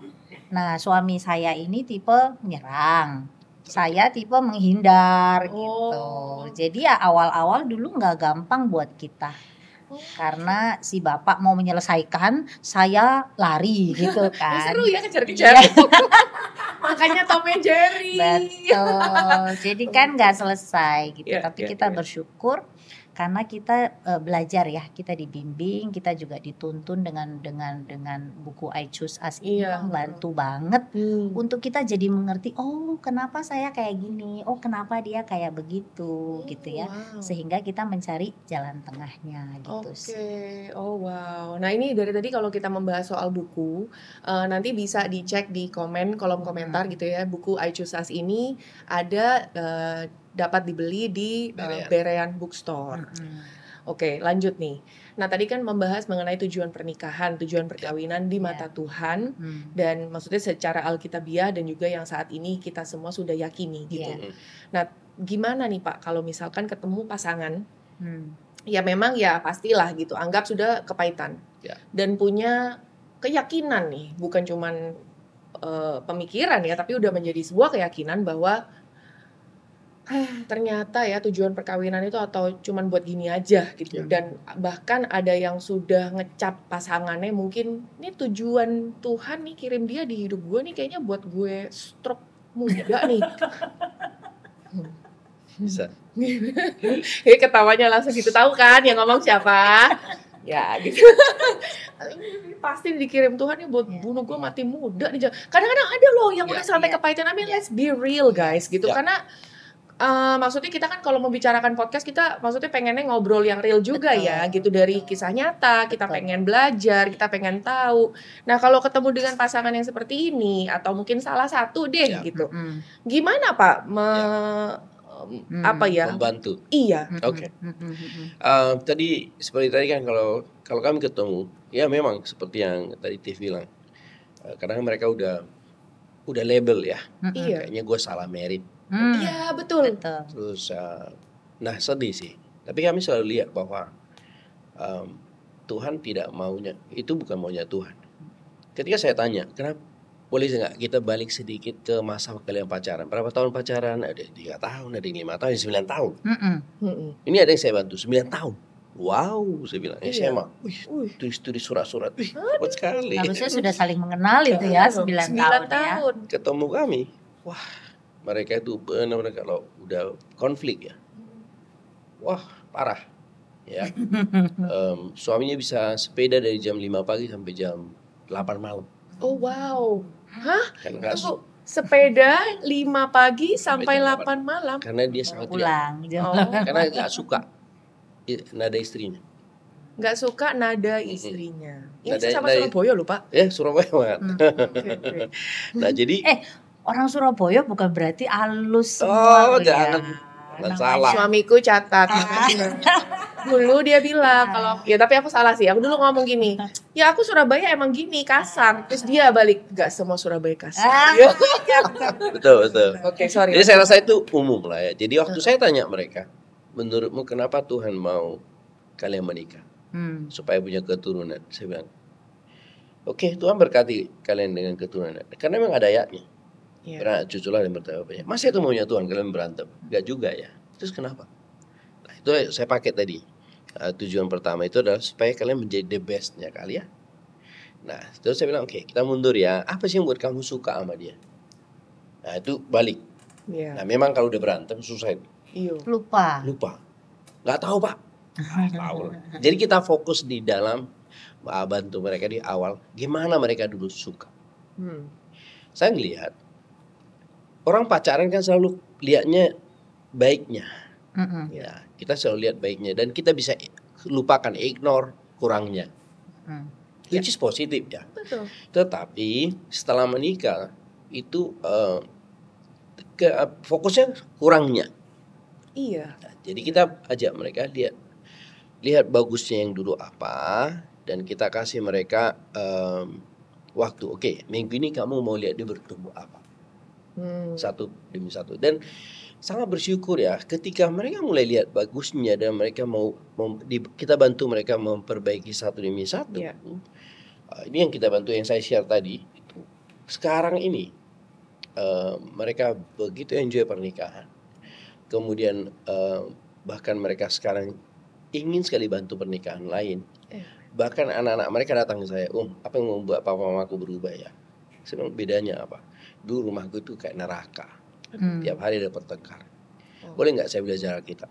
Nah, suami saya ini tipe menyerang, saya tipe menghindar gitu. Jadi ya awal-awal dulu nggak gampang buat kita. Karena si bapak mau menyelesaikan, saya lari gitu kan. Seru ya kejar-kejar. Makanya Tom and Jerry. Betul. Jadi kan nggak selesai gitu. Tapi kita bersyukur karena kita belajar ya, kita dibimbing, kita juga dituntun dengan buku I Choose Us ini membantu banget untuk kita jadi mengerti, oh kenapa saya kayak gini, oh kenapa dia kayak begitu gitu ya, sehingga kita mencari jalan tengahnya gitu. Oh wow. Nah ini dari tadi kalau kita membahas soal buku, nanti bisa dicek di kolom komentar gitu ya, buku I Choose Us ini ada dapat dibeli di Berean Bookstore. Oke, lanjut nih. Nah, tadi kan membahas mengenai tujuan pernikahan, tujuan perkawinan di mata Tuhan, dan maksudnya secara alkitabiah dan juga yang saat ini kita semua sudah yakini gitu. Nah, gimana nih Pak kalau misalkan ketemu pasangan, ya memang ya pastilah gitu, anggap sudah kepahitan dan punya keyakinan nih, bukan cuman pemikiran ya, tapi udah menjadi sebuah keyakinan bahwa ternyata ya tujuan perkawinan itu atau cuman buat gini aja gitu. Dan bahkan ada yang sudah ngecap pasangannya, mungkin ini tujuan Tuhan nih kirim dia di hidup gue nih kayaknya buat gue stroke muda nih. Bisa. Ketawanya langsung gitu, tahu kan yang ngomong siapa? Ya gitu. Pasti dikirim Tuhan nih buat bunuh gue mati muda nih. Kadang-kadang ada loh yang udah sampai kepahitan. I mean, let's be real guys gitu. Karena maksudnya kita kan kalau membicarakan podcast kita maksudnya pengennya ngobrol yang real juga ya gitu, dari kisah nyata kita pengen belajar, kita pengen tahu. Nah kalau ketemu dengan pasangan yang seperti ini atau mungkin salah satu deh gitu, gimana Pak membantu? Iya. Oke. Tadi seperti tadi kan kalau kami ketemu ya memang seperti yang tadi Tiff bilang, kadang mereka udah label ya, kayaknya gue salah merit. Iya betul. Terus nah sedih sih. Tapi kami selalu lihat bahwa Tuhan tidak maunya, itu bukan maunya Tuhan. Ketika saya tanya, kenapa boleh nggak kita balik sedikit ke masa kalian pacaran? Berapa tahun pacaran? Ada 3 tahun, ada yang 5 tahun, 9 tahun. Ini ada yang saya bantu 9 tahun. Wow, saya bilang SMA. Tulis surat-surat. Hebat sekali. Harusnya sudah saling mengenal itu ya 9 tahun ya. Ketemu kami, wah. Mereka itu benar-benar kalau udah konflik ya, wah parah ya. Suaminya bisa sepeda dari jam 5 pagi sampai jam 8 malam. Oh wow, hah? Karena sepeda 5 pagi sampai 8 malam? Karena dia sangat pulang. Karena nggak suka nada istrinya. Nggak suka nada istrinya. Ini sama Surabaya loh Pak? Ya Surabaya banget. Nah jadi orang Surabaya bukan berarti halus semua. Oh, jangan salah. Suamiku catat. Dulu dia bilang kalau ya, tapi aku salah sih. Aku dulu ngomong gini, ya aku Surabaya emang gini kasar. Terus dia balik, nggak semua Surabaya kasar. Betul. Oke, sorry. Jadi saya rasa itu umum lah ya. Jadi waktu saya tanya mereka, menurutmu kenapa Tuhan mau kalian menikah? Supaya punya keturunan. Saya bilang, oke, Tuhan berkati kalian dengan keturunan. Karena memang ada ayatnya. Karena cuculah yang bertanya bapaknya. Masa itu maunya Tuhan kalian berantem? Gak juga ya. Terus kenapa? Nah, itu saya pakai tadi. Tujuan pertama itu adalah supaya kalian menjadi the bestnya kalian. Nah, terus saya bilang oke, kita mundur ya. Apa sih yang buat kamu suka sama dia? Nah, itu balik. Nah, memang kalau udah berantem susah itu. Lupa. Nggak tahu, Pak. Tahu. Jadi kita fokus di dalam bantu mereka di awal. Gimana mereka dulu suka. Saya ngelihat orang pacaran kan selalu lihatnya baiknya. Ya, kita selalu lihat baiknya dan kita bisa lupakan, ignore kurangnya. Which is positif ya. Betul. Tetapi setelah menikah itu fokusnya kurangnya. Iya. Nah, jadi kita ajak mereka lihat bagusnya yang dulu apa dan kita kasih mereka waktu. Oke, minggu ini kamu mau lihat dia bertumbuh apa? Satu demi satu. Dan sangat bersyukur ya ketika mereka mulai lihat bagusnya dan mereka kita bantu mereka memperbaiki satu demi satu. Ini yang kita bantu, yang saya share tadi. Sekarang ini mereka begitu enjoy pernikahan. Kemudian bahkan mereka sekarang ingin sekali bantu pernikahan lain. Bahkan anak-anak mereka datang ke saya, apa yang membuat papa mamaku berubah ya? Saya bilang, bedanya apa? Dulu rumahku itu kayak neraka. Tiap hari ada pertengkaran. Boleh nggak saya belajar kita?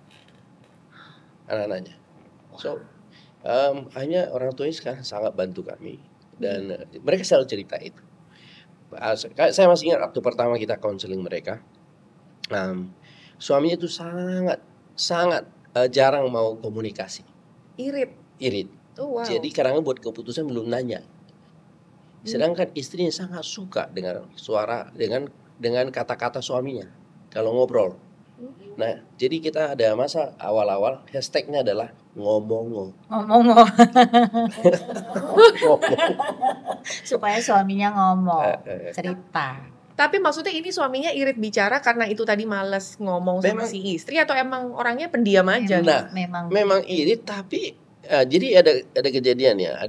Anak-anaknya. So, hanya orang tuanya sekarang sangat bantu kami. Dan mereka selalu cerita itu. Saya masih ingat waktu pertama kita counseling mereka. Suaminya itu sangat jarang mau komunikasi. Irit. Oh, wow. Jadi kadang buat keputusan belum nanya. Sedangkan istrinya sangat suka dengan suara, dengan kata-kata suaminya kalau ngobrol. Nah, jadi kita ada masa awal-awal hashtagnya adalah ngomong. Supaya suaminya ngomong, cerita. Tapi maksudnya ini suaminya irit bicara karena itu tadi malas ngomong sama Memang- si istri atau emang orangnya pendiam aja? Nah, memang irit tapi jadi ada kejadian ya,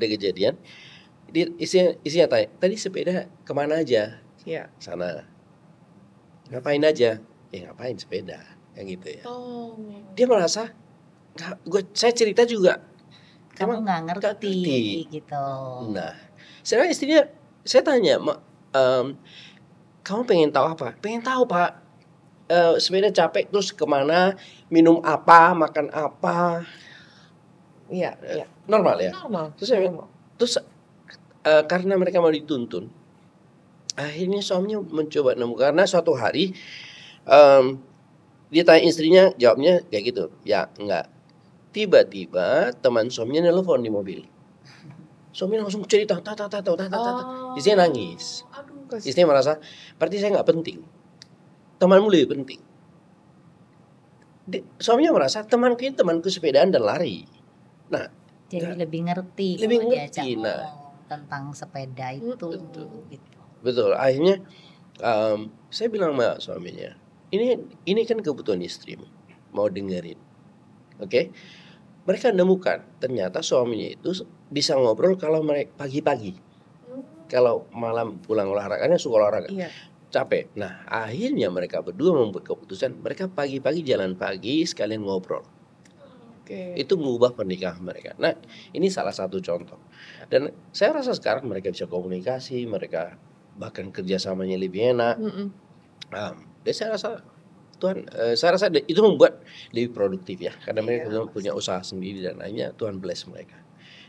Isinya tanya, tadi sepeda kemana aja? Iya. Sana. Ngapain aja? Ya ngapain sepeda, yang gitu ya. Oh. Dia merasa, saya cerita juga. Kamu nggak ngerti gitu. Nah, sekarang istrinya, saya tanya, kamu pengen tahu apa? Pengen tahu Pak, sepeda capek terus kemana, minum apa, makan apa. Iya. Normal ya? Normal. Terus saya bilang, karena mereka mau dituntun, akhirnya suaminya mencoba nemu. Karena suatu hari dia tanya istrinya, jawabnya kayak gitu, ya enggak. Tiba-tiba teman suaminya nelfon di mobil. Suaminya langsung cerita, istrinya nangis. Istrinya merasa, berarti saya nggak penting, temanmu lebih penting. Suaminya merasa temanku sepedaan dan lari. Nah, jadi lebih ngerti tentang sepeda itu. Betul. Akhirnya saya bilang sama suaminya, ini kan kebutuhan istrimu, mau dengerin. Oke? Mereka nemukan ternyata suaminya itu bisa ngobrol kalau mereka pagi-pagi. Kalau malam pulang olahraganya suka olahraga. Iya. Capek. Nah, akhirnya mereka berdua membuat keputusan mereka pagi-pagi jalan pagi sekalian ngobrol. Itu mengubah pernikahan mereka. Nah, ini salah satu contoh. Dan saya rasa sekarang mereka bisa komunikasi, mereka bahkan kerjasamanya lebih enak. Dan saya rasa itu membuat lebih produktif ya, karena mereka punya usaha sendiri dan lainnya. Tuhan bless mereka.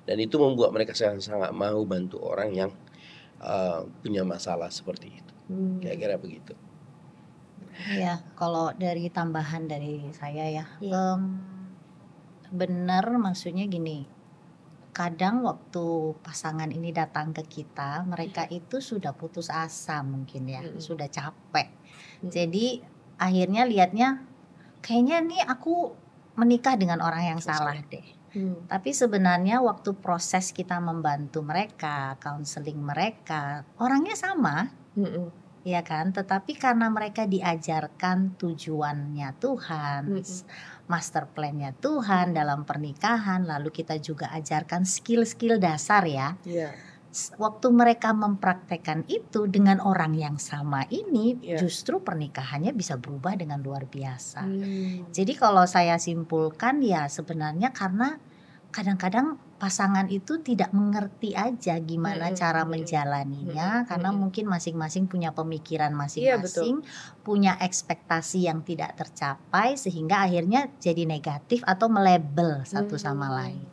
Dan itu membuat mereka sangat mau bantu orang yang punya masalah seperti itu. Kira-kira begitu. Ya, kalau dari tambahan dari saya ya. Benar, maksudnya gini, kadang waktu pasangan ini datang ke kita, mereka itu sudah putus asa mungkin ya, sudah capek. Jadi akhirnya lihatnya, kayaknya nih aku menikah dengan orang yang salah deh. Tapi sebenarnya waktu proses kita membantu mereka, counseling mereka, orangnya sama. Ya kan, tetapi karena mereka diajarkan tujuannya Tuhan, master plan-nya Tuhan dalam pernikahan, lalu kita juga ajarkan skill-skill dasar ya. Waktu mereka mempraktekkan itu dengan orang yang sama ini, justru pernikahannya bisa berubah dengan luar biasa. Jadi kalau saya simpulkan ya sebenarnya karena kadang-kadang pasangan itu tidak mengerti aja gimana cara menjalaninya, karena mungkin masing-masing punya pemikiran masing-masing, punya ekspektasi yang tidak tercapai, sehingga akhirnya jadi negatif atau melabel satu sama lain.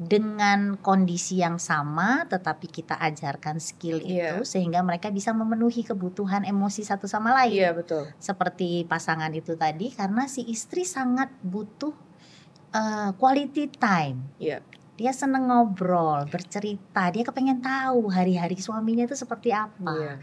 Dengan kondisi yang sama tetapi kita ajarkan skill itu sehingga mereka bisa memenuhi kebutuhan emosi satu sama lain. Seperti pasangan itu tadi, karena si istri sangat butuh quality time. Dia seneng ngobrol, bercerita, dia kepengen tahu hari-hari suaminya itu seperti apa.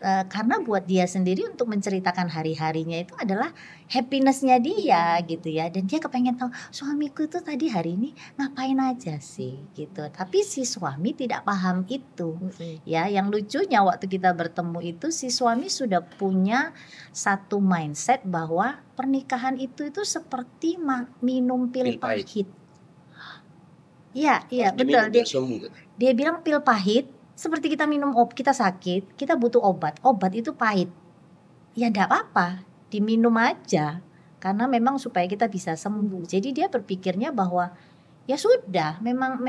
Karena buat dia sendiri untuk menceritakan hari-harinya itu adalah happiness-nya dia gitu ya. Dan dia kepengen tahu suamiku itu tadi hari ini ngapain aja sih gitu. Tapi si suami tidak paham itu. Ya, yang lucunya waktu kita bertemu itu si suami sudah punya satu mindset bahwa pernikahan itu seperti minum pil pahit. Iya, betul. Dia bilang pil pahit. Seperti kita minum kita sakit, kita butuh obat itu pahit. Ya enggak apa-apa, diminum aja. Karena memang supaya kita bisa sembuh. Jadi dia berpikirnya bahwa ya sudah, memang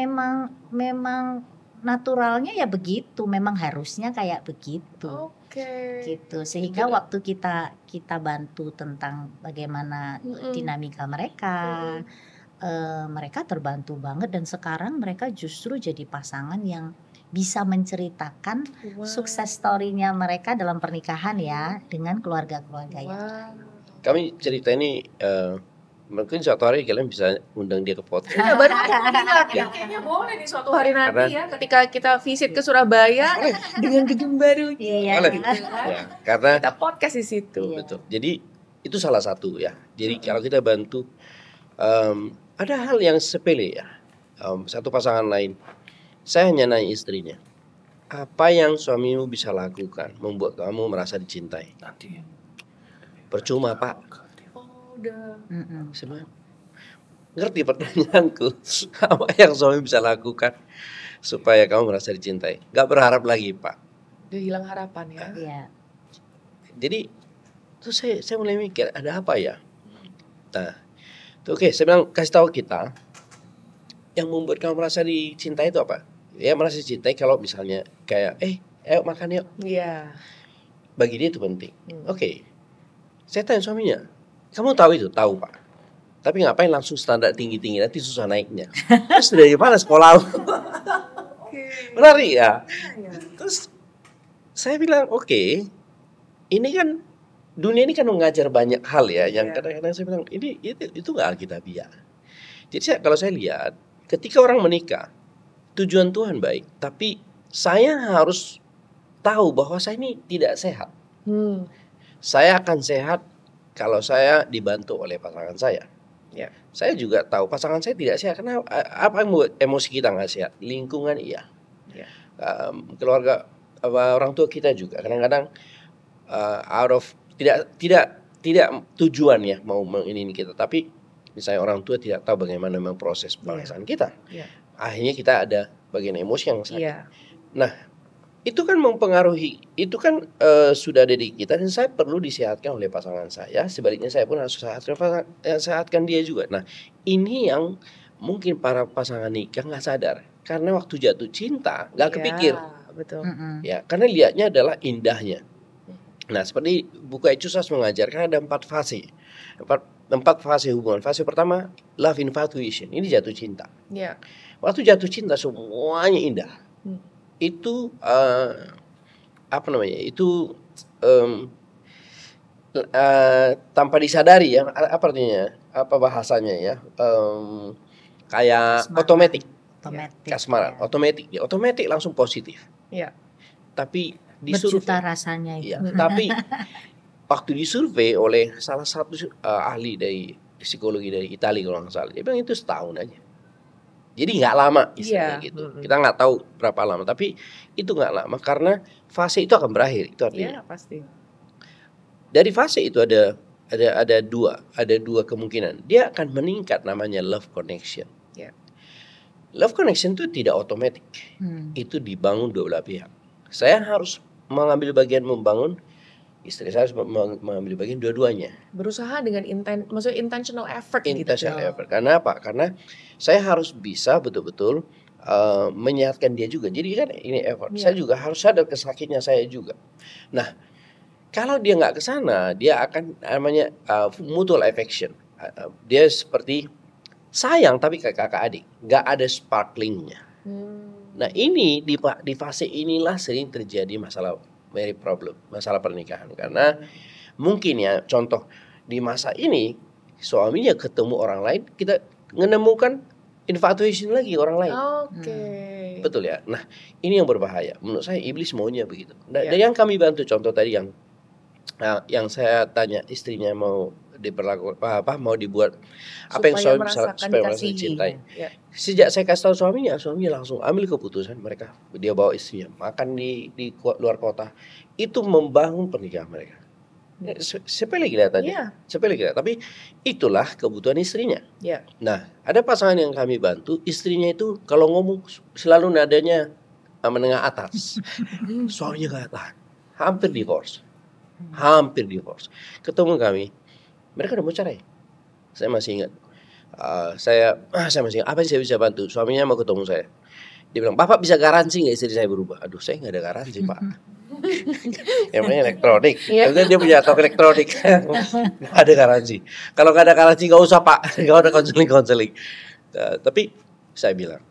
naturalnya ya begitu, memang harusnya kayak begitu. Gitu. Sehingga waktu kita bantu tentang bagaimana dinamika mereka, mereka terbantu banget, dan sekarang mereka justru jadi pasangan yang bisa menceritakan sukses story-nya mereka dalam pernikahan ya dengan keluarga-keluarganya. Kami cerita ini mungkin suatu hari kalian bisa undang dia ke podcast. Ya, baru kayaknya boleh nih suatu hari nanti ya, ketika kita visit ke Surabaya dengan gedung baru. Iya. Karena kita podcast di situ. Betul. Jadi itu salah satu ya. Jadi kalau kita bantu ada hal yang sepele ya. Satu pasangan lain, saya hanya nanya istrinya, apa yang suamimu bisa lakukan membuat kamu merasa dicintai? Percuma Pak. Sebenarnya ngerti pertanyaanku. Apa yang suami bisa lakukan supaya kamu merasa dicintai? Gak berharap lagi Pak. Udah hilang harapan ya. Iya. Jadi terus saya mulai mikir ada apa ya. Nah, oke, saya bilang kasih tahu kita yang membuat kamu merasa dicintai itu apa? Ya merasa dicintai kalau misalnya kayak ayo makan yuk. Iya. Bagi dia itu penting. Oke. Saya tanya suaminya, kamu tahu itu? Tahu Pak. Tapi ngapain langsung standar tinggi-tinggi, nanti susah naiknya. Terus dari mana sekolah? Menarik ya. Terus saya bilang oke, ini kan dunia ini kan mengajar banyak hal ya, yang kadang-kadang saya bilang itu nggak alkitabiah. Jadi kalau saya lihat, ketika orang menikah, tujuan Tuhan baik, tapi saya harus tahu bahwa saya ini tidak sehat. Saya akan sehat kalau saya dibantu oleh pasangan saya. Saya juga tahu pasangan saya tidak sehat. Karena apa yang membuat emosi kita nggak sehat? Lingkungan iya. Keluarga, orang tua kita juga kadang-kadang tidak tujuan ya mau ini kita, tapi misalnya orang tua tidak tahu bagaimana memproses perasaan kita. Akhirnya kita ada bagian emosi yang sakit. Nah, itu kan mempengaruhi, itu kan sudah ada di kita, dan saya perlu disehatkan oleh pasangan saya. Sebaliknya saya pun harus sehatkan dia juga. Nah, ini yang mungkin para pasangan nikah nggak sadar, karena waktu jatuh cinta nggak kepikir. Betul. Ya, karena lihatnya adalah indahnya. Nah, seperti buku Ecusas mengajarkan ada 4 fase. 4 fase hubungan. Fase pertama, love infatuation. Ini jatuh cinta. Waktu jatuh cinta semuanya indah. Itu Itu tanpa disadari ya. Apa artinya? Apa bahasanya ya? Kayak otomatis. Kasmaran, otomatis langsung positif. Tapi berjuta rasanya itu. Tapi waktu disurvei oleh salah satu ahli dari psikologi dari Italia kalau nggak salah, dia bilang itu setahun aja. Jadi nggak lama istilahnya gitu. Kita nggak tahu berapa lama, tapi itu nggak lama karena fase itu akan berakhir. Itu artinya. Pasti. Dari fase itu ada dua kemungkinan. Dia akan meningkat, namanya love connection. Love connection itu tidak otomatis. Itu dibangun dua belah pihak. Saya harus mengambil bagian membangun, Istri saya harus mengambil bagian dua-duanya. Berusaha dengan maksudnya intentional effort Intentional gitu. effort. Karena apa? Karena saya harus bisa betul-betul menyehatkan dia juga. Jadi kan ini effort. Saya juga harus sadar kesakitnya saya juga. Nah, kalau dia nggak ke sana, dia akan namanya mutual affection. Dia seperti sayang tapi kayak kakak adik, nggak ada sparklingnya. Nah ini di fase inilah sering terjadi masalah marriage problem, masalah pernikahan. Karena mungkin ya contoh di masa ini suaminya ketemu orang lain, kita menemukan infatuation lagi orang lain. Betul ya. Nah ini yang berbahaya. Menurut saya iblis maunya begitu. Dan yang kami bantu contoh tadi yang saya tanya istrinya mau diperlakukan mau dibuat apa yang suami supaya merasa dicintai. Sejak saya kasih tahu suaminya langsung ambil keputusan. Dia bawa istrinya makan di luar kota. Itu membangun pernikahan mereka. Sepele kelihatannya, sepele kelihatannya. Tapi itulah kebutuhan istrinya. Nah, ada pasangan yang kami bantu, istrinya itu kalau ngomong selalu nadanya menengah atas. Suaminya nggak tahan, hampir divorce. Ketemu kami, mereka udah mau cerai. Saya masih ingat. Saya masih ingat apa yang saya bisa bantu. Suaminya mau ketemu saya. Dia bilang, Bapak bisa garansi nggak istri saya berubah? Aduh, saya nggak ada garansi Pak. Yang namanya elektronik. Dia punya toko elektronik. Nggak ada garansi. Kalau nggak ada garansi nggak usah Pak. Nggak ada konseling. Tapi saya bilang,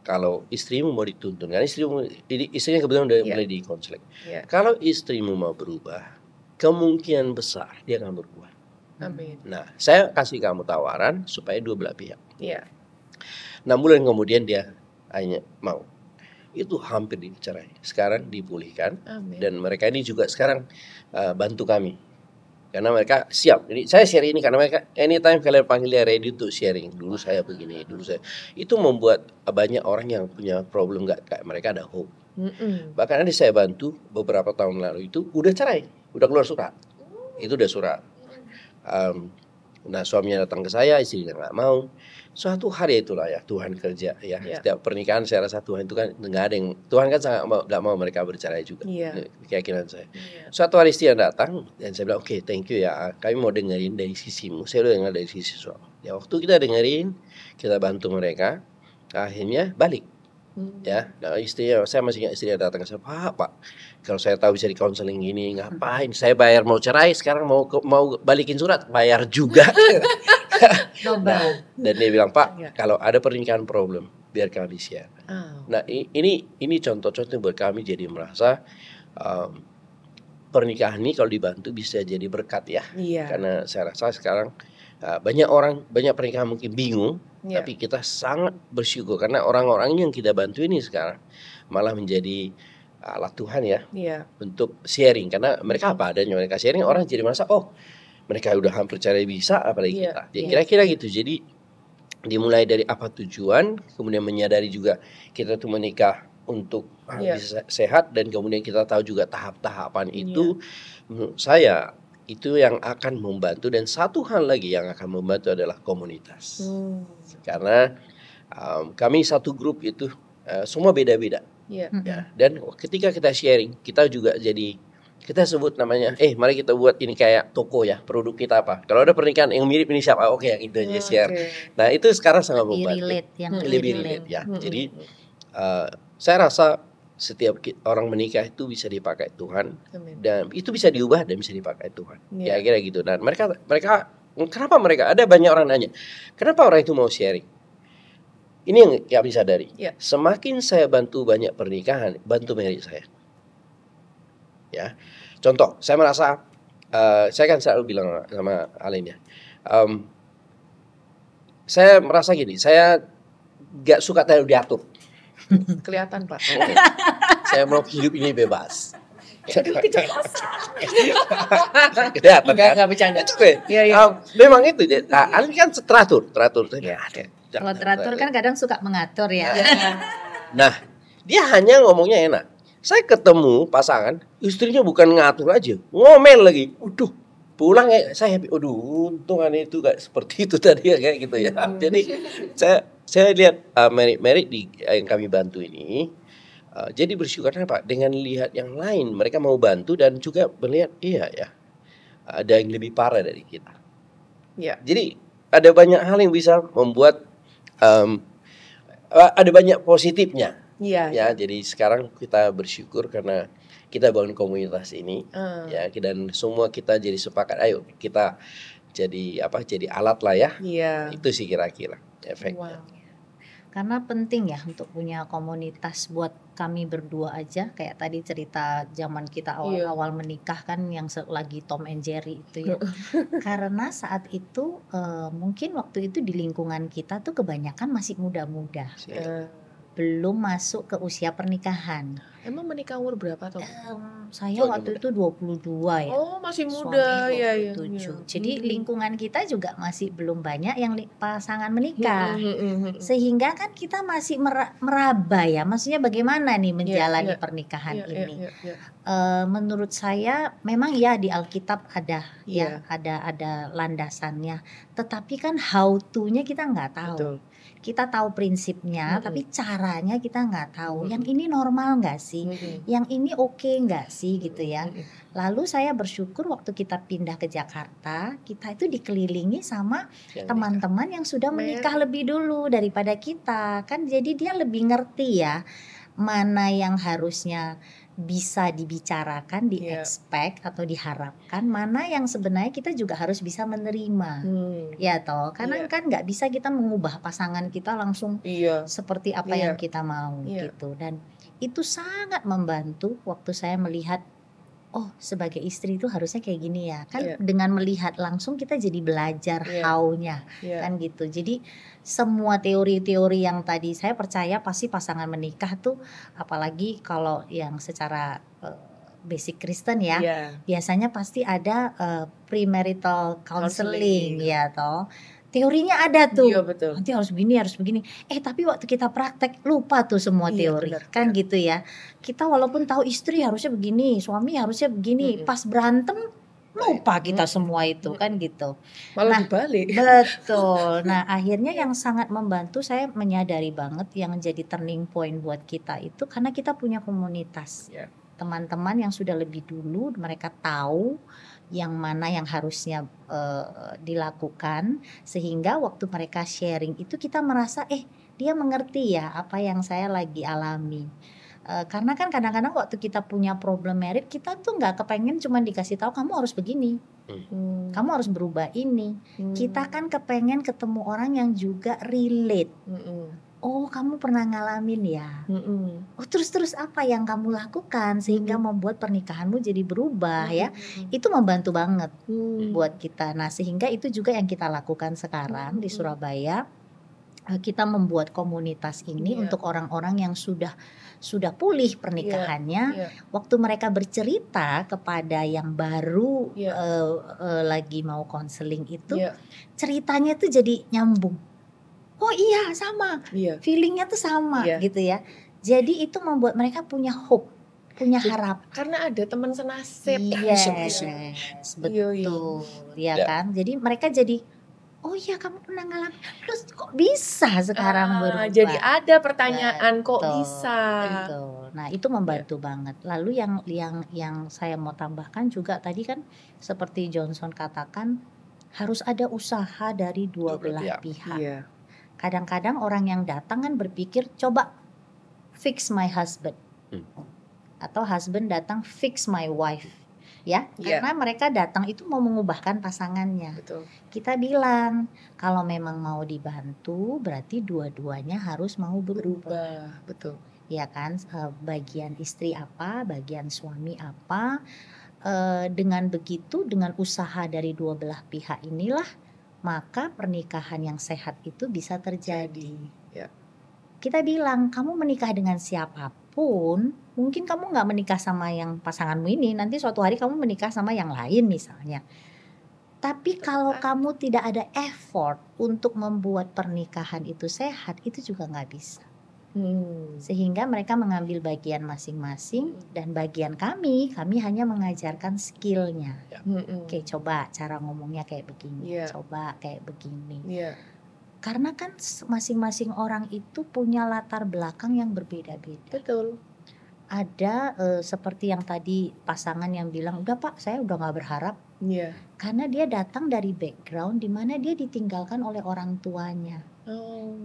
kalau istrimu mau dituntun, kan istrinya kebetulan udah mulai di konseling. Kalau istrimu mau berubah, kemungkinan besar dia akan berubah. Amin. Nah, saya kasih kamu tawaran supaya dua belah pihak. 6 bulan kemudian dia hanya mau. Itu hampir dicerai. Sekarang dipulihkan. Amin. Dan mereka ini juga sekarang bantu kami. Karena mereka siap. Jadi saya share ini karena mereka anytime kalian panggil dia ready untuk sharing. Dulu saya begini, dulu saya. Itu membuat banyak orang yang punya problem kayak mereka ada hope. Bahkan ada saya bantu beberapa tahun lalu itu udah cerai, udah keluar surat. Itu udah surat. Nah suaminya datang ke saya, istrinya nggak mau. Suatu hari itulah ya Tuhan kerja ya. Setiap pernikahan saya rasa Tuhan itu kan nggak ada yang Tuhan kan sangat nggak mau mereka bercerai juga. Keyakinan saya. Suatu hari istrinya datang dan saya bilang oke, thank you ya. Kami mau dengerin dari sisimu. Saya udah dengar dari sisi suami. Ya waktu kita dengerin, kita bantu mereka. Akhirnya balik. Ya, nah istrinya, saya masih ingat istrinya datang ke saya, Pak, kalau saya tahu bisa di konseling gini, ngapain? Saya bayar mau cerai, sekarang mau balikin surat, bayar juga. Dan dia bilang, Pak, kalau ada pernikahan problem, biar kami share. Nah, ini contoh-contoh buat kami jadi merasa pernikahan ini kalau dibantu bisa jadi berkat ya. Karena saya rasa sekarang banyak pernikahan mungkin bingung. Tapi kita sangat bersyukur karena orang-orang yang kita bantu ini sekarang malah menjadi alat Tuhan ya untuk sharing karena mereka apa adanya mereka sharing orang jadi merasa mereka udah hampir cerai bisa apalagi kita. Kira-kira gitu. Jadi dimulai dari apa tujuan, kemudian menyadari juga kita tuh menikah untuk bisa sehat dan kemudian kita tahu juga tahap-tahapan itu menurut saya itu yang akan membantu dan satu hal lagi yang akan membantu adalah komunitas. Karena kami satu grup itu semua beda-beda. Ya. Dan ketika kita sharing, kita juga jadi kita sebut namanya, mari kita buat ini kayak toko ya, produk kita apa. Kalau ada pernikahan yang mirip ini siapa? Oke, yang itu aja share. Nah itu sekarang sangat membantu. Lebih relate ya. Jadi saya rasa setiap orang menikah itu bisa dipakai Tuhan. Dan itu bisa diubah dan bisa dipakai Tuhan. Ya kira gitu. Dan mereka kenapa ada banyak orang nanya, kenapa orang itu mau sharing? Ini yang kami sadari. Semakin saya bantu banyak pernikahan, bantu marriage saya. Ya, contoh, saya merasa, saya kan selalu bilang sama Alin ya, saya merasa gini, saya gak suka terlalu diatur. Kelihatan Pak. Saya mau hidup ini bebas. Kelihatan kan? Gak bercanda. Memang itu. Alin kan teratur. Kalau teratur kan kadang suka mengatur ya. Nah, dia hanya ngomongnya enak. Saya ketemu pasangan, istrinya bukan ngatur aja, ngomel lagi. Pulang saya happy. Untungan itu kayak seperti itu tadi ya kayak gitu ya. Jadi saya lihat merit yang kami bantu ini Jadi bersyukur apa? Dengan lihat yang lain, mereka mau bantu dan juga melihat iya ya, ada yang lebih parah dari kita. Ya. Jadi ada banyak hal yang bisa membuat ada banyak positifnya. Iya. Ya, jadi sekarang kita bersyukur karena kita bangun komunitas ini, ya, dan semua kita jadi sepakat, ayo kita jadi jadi alat lah ya. Iya. Itu sih kira-kira efeknya. Wow. Karena penting ya untuk punya komunitas. Buat kami berdua aja, kayak tadi cerita zaman kita awal-awal menikah kan, yang lagi Tom and Jerry itu ya. Karena saat itu mungkin waktu itu di lingkungan kita tuh kebanyakan masih muda-muda, belum masuk ke usia pernikahan. Emang menikah umur berapa tuh? Saya waktu itu 22 ya. Oh, masih muda. Suami 27. Jadi lingkungan kita juga masih belum banyak yang pasangan menikah. Sehingga kan kita masih meraba ya, maksudnya bagaimana nih menjalani pernikahan ini. Menurut saya memang ya di Alkitab ada ya, ada landasannya. Tetapi kan how to-nya kita nggak tahu. Betul. Kita tahu prinsipnya, tapi caranya kita nggak tahu. Yang ini normal nggak sih? Yang ini oke nggak sih gitu ya? Lalu saya bersyukur waktu kita pindah ke Jakarta, kita itu dikelilingi sama teman-teman yang sudah menikah lebih dulu daripada kita. Kan jadi dia lebih ngerti ya, mana yang harusnya bisa dibicarakan, di-expect atau diharapkan, mana yang sebenarnya kita juga harus bisa menerima. Ya toh, karena kan nggak bisa kita mengubah pasangan kita langsung seperti apa yang kita mau gitu. Dan itu sangat membantu waktu saya melihat, oh sebagai istri itu harusnya kayak gini ya. Kan dengan melihat langsung kita jadi belajar how-nya kan gitu. Jadi semua teori-teori yang tadi saya percaya pasti pasangan menikah tuh, apalagi kalau yang secara basic Kristen ya, biasanya pasti ada premarital counseling ya toh. Teorinya ada tuh, nanti harus begini, harus begini. Tapi waktu kita praktek lupa tuh semua teori, kan gitu ya. Kita walaupun tahu istri harusnya begini, suami harusnya begini, pas berantem lupa kita semua itu kan gitu. Malah dibalik. Betul. Nah akhirnya yang sangat membantu, saya menyadari banget yang jadi turning point buat kita itu karena kita punya komunitas. Teman-teman yang sudah lebih dulu, mereka tahu yang mana yang harusnya dilakukan, sehingga waktu mereka sharing itu kita merasa dia mengerti ya apa yang saya lagi alami. Karena kan kadang-kadang waktu kita punya problem marriage, kita tuh nggak kepengen cuma dikasih tahu kamu harus begini, kamu harus berubah ini. Kita kan kepengen ketemu orang yang juga relate. Oh kamu pernah ngalamin ya. Oh terus apa yang kamu lakukan sehingga membuat pernikahanmu jadi berubah ya. Itu membantu banget buat kita. Nah sehingga itu juga yang kita lakukan sekarang di Surabaya. Kita membuat komunitas ini untuk orang-orang yang sudah pulih pernikahannya. Waktu mereka bercerita kepada yang baru lagi mau konseling itu, ceritanya tuh jadi nyambung. Oh iya sama, feelingnya tuh sama gitu ya. Jadi itu membuat mereka punya hope, punya harap. Karena ada teman senasib. Betul, ya kan. Jadi mereka jadi, oh iya kamu pernah ngalamin, terus kok bisa sekarang berubah. Jadi ada pertanyaan kok bisa. Betul. Nah itu membantu banget. Lalu yang saya mau tambahkan juga tadi kan seperti Johnson katakan, harus ada usaha dari dua belah pihak. Kadang-kadang orang yang datang kan berpikir coba fix my husband, atau husband datang fix my wife. Ya, karena mereka datang itu mau mengubahkan pasangannya. Betul. Kita bilang kalau memang mau dibantu berarti dua-duanya harus mau berubah. Betul. Ya kan, bagian istri apa, bagian suami apa. Dengan begitu, dengan usaha dari dua belah pihak inilah, maka pernikahan yang sehat itu bisa terjadi. Kita bilang kamu menikah dengan siapapun, mungkin kamu nggak menikah sama yang pasanganmu ini, nanti suatu hari kamu menikah sama yang lain misalnya. Tapi kalau kamu tidak ada effort untuk membuat pernikahan itu sehat, itu juga nggak bisa. Sehingga mereka mengambil bagian masing-masing, dan bagian kami hanya mengajarkan skillnya. Oke, coba cara ngomongnya kayak begini, coba kayak begini. Karena kan masing-masing orang itu punya latar belakang yang berbeda-beda. Betul. ada seperti yang tadi pasangan yang bilang, udah Pak saya udah gak berharap. Iya. Karena dia datang dari background di mana dia ditinggalkan oleh orang tuanya.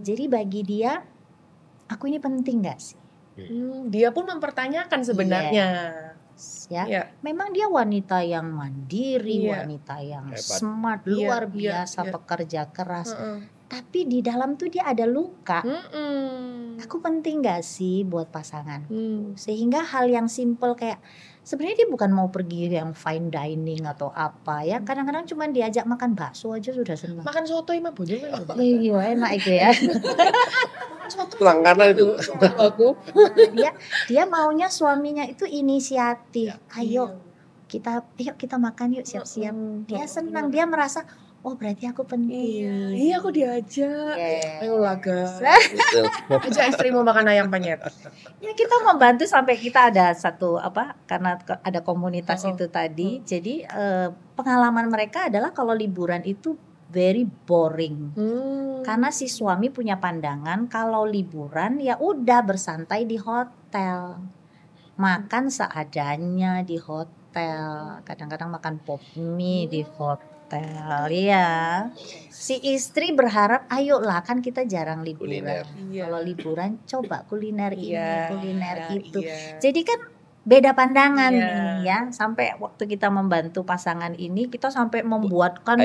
Jadi bagi dia, aku ini penting gak sih? Dia pun mempertanyakan sebenarnya. Ya, memang dia wanita yang mandiri, wanita yang smart, luar biasa, pekerja keras. Tapi di dalam tuh dia ada luka. Aku penting gak sih buat pasangan? Sehingga hal yang simple kayak sebenarnya dia bukan mau pergi yang fine dining atau apa ya. Kadang-kadang cuma diajak makan bakso aja sudah senang. Makan soto imam bojongan. Iya enak itu ya. Langganan itu aku. Dia maunya suaminya itu inisiatif. Ayo kita makan yuk siap-siap. Dia senang, dia merasa oh berarti aku penting. Iya aku diajak. Ayo laga. Ajak istri mau makan ayam penyet. Ya kita membantu sampai kita ada satu karena ada komunitas itu tadi. Jadi pengalaman mereka adalah kalau liburan itu very boring. Karena si suami punya pandangan kalau liburan ya udah bersantai di hotel. Makan seadanya di hotel. Kadang-kadang makan pop mie di hotel. Ya, si istri berharap, ayolah kan kita jarang liburan. Kalau liburan coba kuliner ini, kuliner itu. Jadi kan beda pandangan nih ya. Sampai waktu kita membantu pasangan ini, kita sampai membuatkan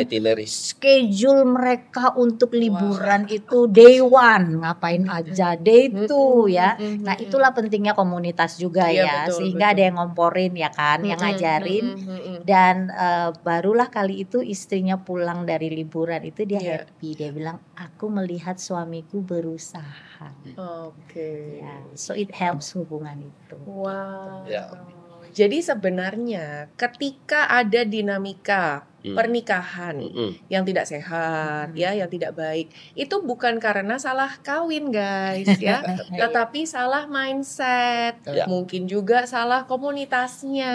schedule mereka untuk liburan itu day one, ngapain aja day two ya. Nah itulah pentingnya komunitas juga ya, sehingga ada yang ngomporin ya kan, yang ngajarin. Dan barulah kali itu istrinya pulang dari liburan itu dia happy, dia bilang aku melihat suamiku berusaha. Ya, so it helps hubungan itu. Wow. Jadi sebenarnya ketika ada dinamika pernikahan yang tidak sehat ya, yang tidak baik, itu bukan karena salah kawin guys ya, tetapi salah mindset, mungkin juga salah komunitasnya.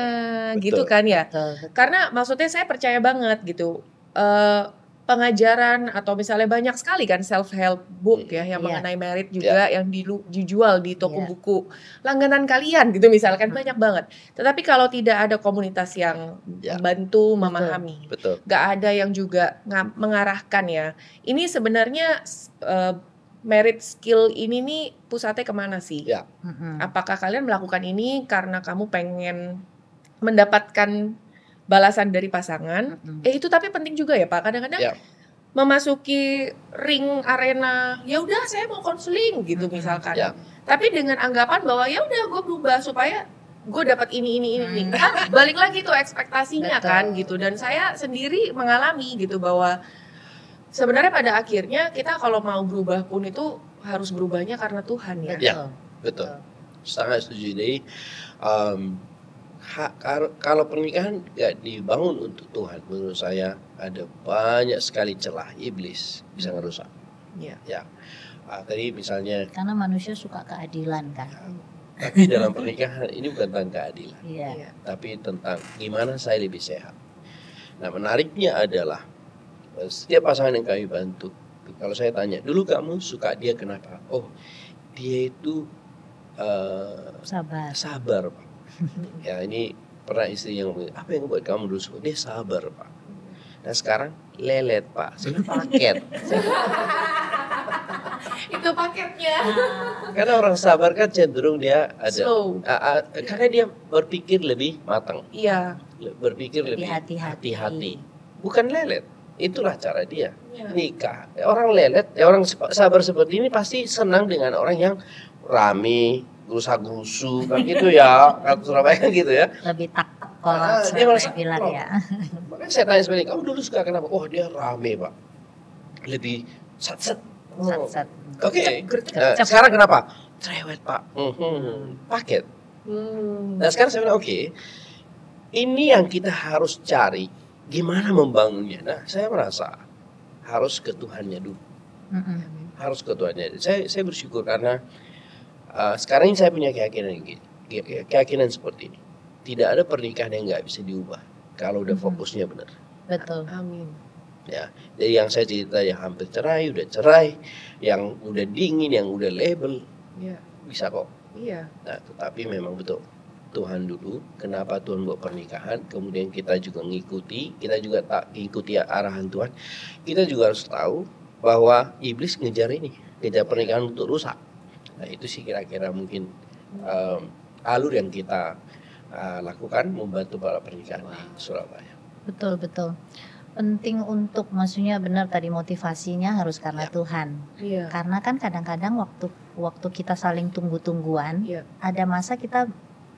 Gitu kan ya. Karena maksudnya saya percaya banget gitu. Pengajaran atau misalnya banyak sekali kan self help book ya yang mengenai merit juga yang dijual di toko buku langganan kalian gitu misalkan banyak banget. Tetapi kalau tidak ada komunitas yang membantu memahami, nggak ada yang juga mengarahkan ya. Ini sebenarnya merit skill ini nih pusatnya kemana sih? Apakah kalian melakukan ini karena kamu pengen mendapatkan balasan dari pasangan, itu tapi penting juga ya Pak. Kadang-kadang memasuki ring arena, ya udah saya mau konseling gitu misalkan. Tapi dengan anggapan bahwa ya udah gue berubah supaya gue dapat ini. Kan balik lagi tuh ekspektasinya kan gitu. Dan saya sendiri mengalami gitu bahwa sebenarnya pada akhirnya kita kalau mau berubah pun itu harus berubahnya karena Tuhan ya. Betul. Sangat setuju. Jadi kalau pernikahan gak dibangun untuk Tuhan, menurut saya ada banyak sekali celah iblis bisa ngerusak. Tadi misalnya karena manusia suka keadilan kan. Tapi dalam pernikahan ini bukan tentang keadilan, tapi tentang gimana saya lebih sehat. Nah menariknya adalah setiap pasangan yang kami bantu, kalau saya tanya dulu kamu suka dia kenapa? Oh dia itu sabar Pak. Ya ini pernah istri yang apa yang buat kamu dulu suka? Dia sabar Pak. Nah sekarang lelet Pak, sudah paket. Itu paketnya. Karena orang sabar kan cenderung dia ada karena dia berpikir lebih matang. Berpikir lebih hati-hati. Bukan lelet. Itulah cara dia nikah. Orang lelet, orang sabar seperti ini pasti senang dengan orang yang rame, gerusa-gerusu kan gitu ya, kalau Surabaya gitu ya. Lebih takut kalau dia bilang ya. Makanya saya tanya sebenarnya, kamu dulu suka kenapa? Oh dia rame Pak, lebih sat-sat. Oke. Sekarang kenapa? Cerewet Pak, paket. Nah sekarang saya bilang oke, ini yang kita harus cari, gimana membangunnya. Nah saya merasa harus ke Tuhannya dulu, harus ke Tuhannya. Saya bersyukur karena sekarang ini saya punya keyakinan seperti ini. Tidak ada pernikahan yang nggak bisa diubah kalau udah fokusnya benar. Betul. Amin. Ya, jadi yang saya cerita yang hampir cerai, udah cerai, yang udah dingin, yang udah label, bisa kok. Iya. Nah, tetapi memang betul Tuhan dulu, kenapa Tuhan buat pernikahan, kemudian kita juga ngikuti, kita juga tak ikuti arahan Tuhan. Kita juga harus tahu bahwa iblis ngejar pernikahan untuk rusak. Nah, itu sih kira-kira mungkin alur yang kita lakukan membantu para pernikahan di Surabaya. Betul. Penting untuk, maksudnya benar tadi, motivasinya harus karena Tuhan. Iya. Karena kan kadang-kadang waktu kita saling tunggu-tungguan, ada masa kita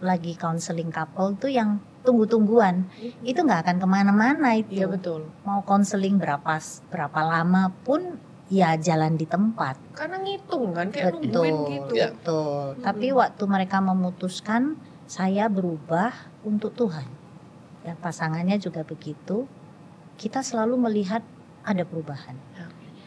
lagi counseling couple tuh yang tunggu-tungguan, itu nggak akan kemana-mana itu. Iya, betul. Mau counseling berapa lama pun ya jalan di tempat. Karena ngitung kan, kayak nungguin gitu. Betul. Tapi waktu mereka memutuskan, saya berubah untuk Tuhan, dan pasangannya juga begitu, kita selalu melihat ada perubahan,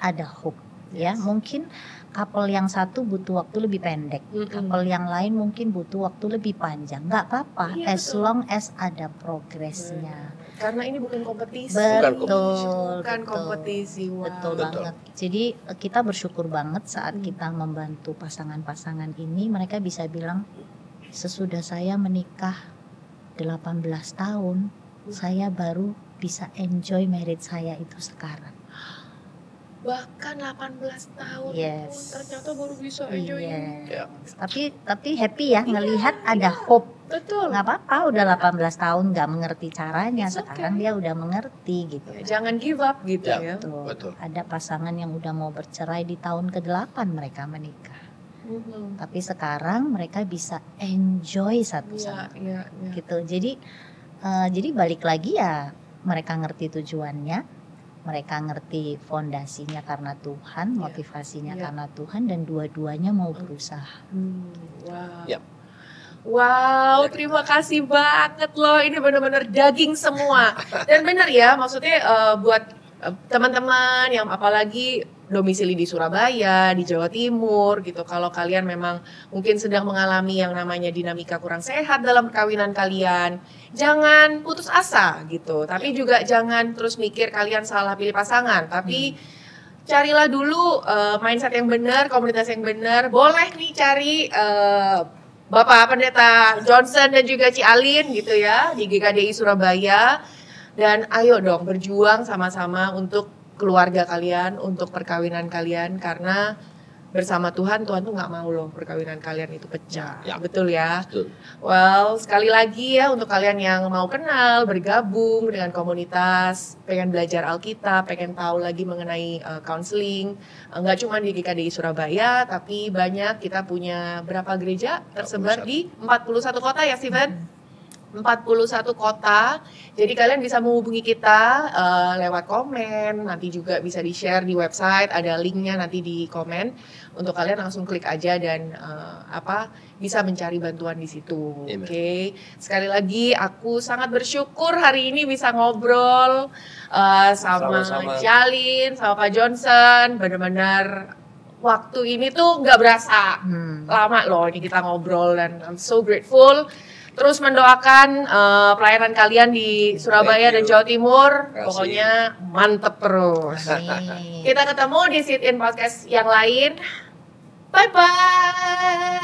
ada hope. Ya, mungkin couple yang satu butuh waktu lebih pendek, couple yang lain mungkin butuh waktu lebih panjang. Nggak apa-apa, as long as ada progresnya. Karena ini bukan kompetisi. Bukan kompetisi. Wow. Betul banget. Jadi kita bersyukur banget saat kita membantu pasangan-pasangan ini, mereka bisa bilang, sesudah saya menikah 18 tahun, saya baru bisa enjoy marriage saya itu sekarang. Bahkan 18 tahun pun ternyata baru bisa enjoy. Tapi happy ya ngelihat ada hope. Betul. Nggak apa-apa, udah 18 tahun nggak mengerti caranya, sekarang dia udah mengerti gitu. Jangan give up gitu ya. Betul. Ada pasangan yang udah mau bercerai di tahun ke-8 mereka menikah. Tapi sekarang mereka bisa enjoy satu sama gitu. Jadi balik lagi ya, mereka ngerti tujuannya, mereka ngerti fondasinya karena Tuhan, motivasinya karena Tuhan, dan dua-duanya mau berusaha. Wow, terima kasih banget loh, ini benar-benar daging semua. Dan benar ya, maksudnya buat teman-teman yang apalagi domisili di Surabaya, di Jawa Timur gitu, kalau kalian memang mungkin sedang mengalami yang namanya dinamika kurang sehat dalam perkawinan kalian, jangan putus asa gitu, tapi juga jangan terus mikir kalian salah pilih pasangan, tapi carilah dulu mindset yang benar, komunitas yang benar. Boleh nih cari Bapak Pendeta Johnson dan juga Ci Alin gitu ya di GKDI Surabaya, dan ayo dong berjuang sama-sama untuk keluarga kalian, untuk perkawinan kalian, karena bersama Tuhan tuh nggak mau loh perkawinan kalian itu pecah. Betul ya? Betul. Well, sekali lagi ya, untuk kalian yang mau kenal, bergabung dengan komunitas, pengen belajar Alkitab, pengen tahu lagi mengenai counseling, nggak cuma di GKDI Surabaya, tapi banyak, kita punya berapa gereja tersebar di 41 kota ya Steven? 41 kota. Jadi kalian bisa menghubungi kita lewat komen, nanti juga bisa di-share di website, ada linknya nanti di komen, untuk kalian langsung klik aja dan bisa mencari bantuan di situ. Oke. Sekali lagi aku sangat bersyukur hari ini bisa ngobrol sama Jalin, sama Pak Johnson. Benar-benar waktu ini tuh nggak berasa lama loh ini kita ngobrol, dan I'm so grateful. Terus mendoakan pelayanan kalian di Surabaya dan Jawa Timur. Pokoknya mantep terus. Kita ketemu di Sit In Podcast yang lain. Bye-bye.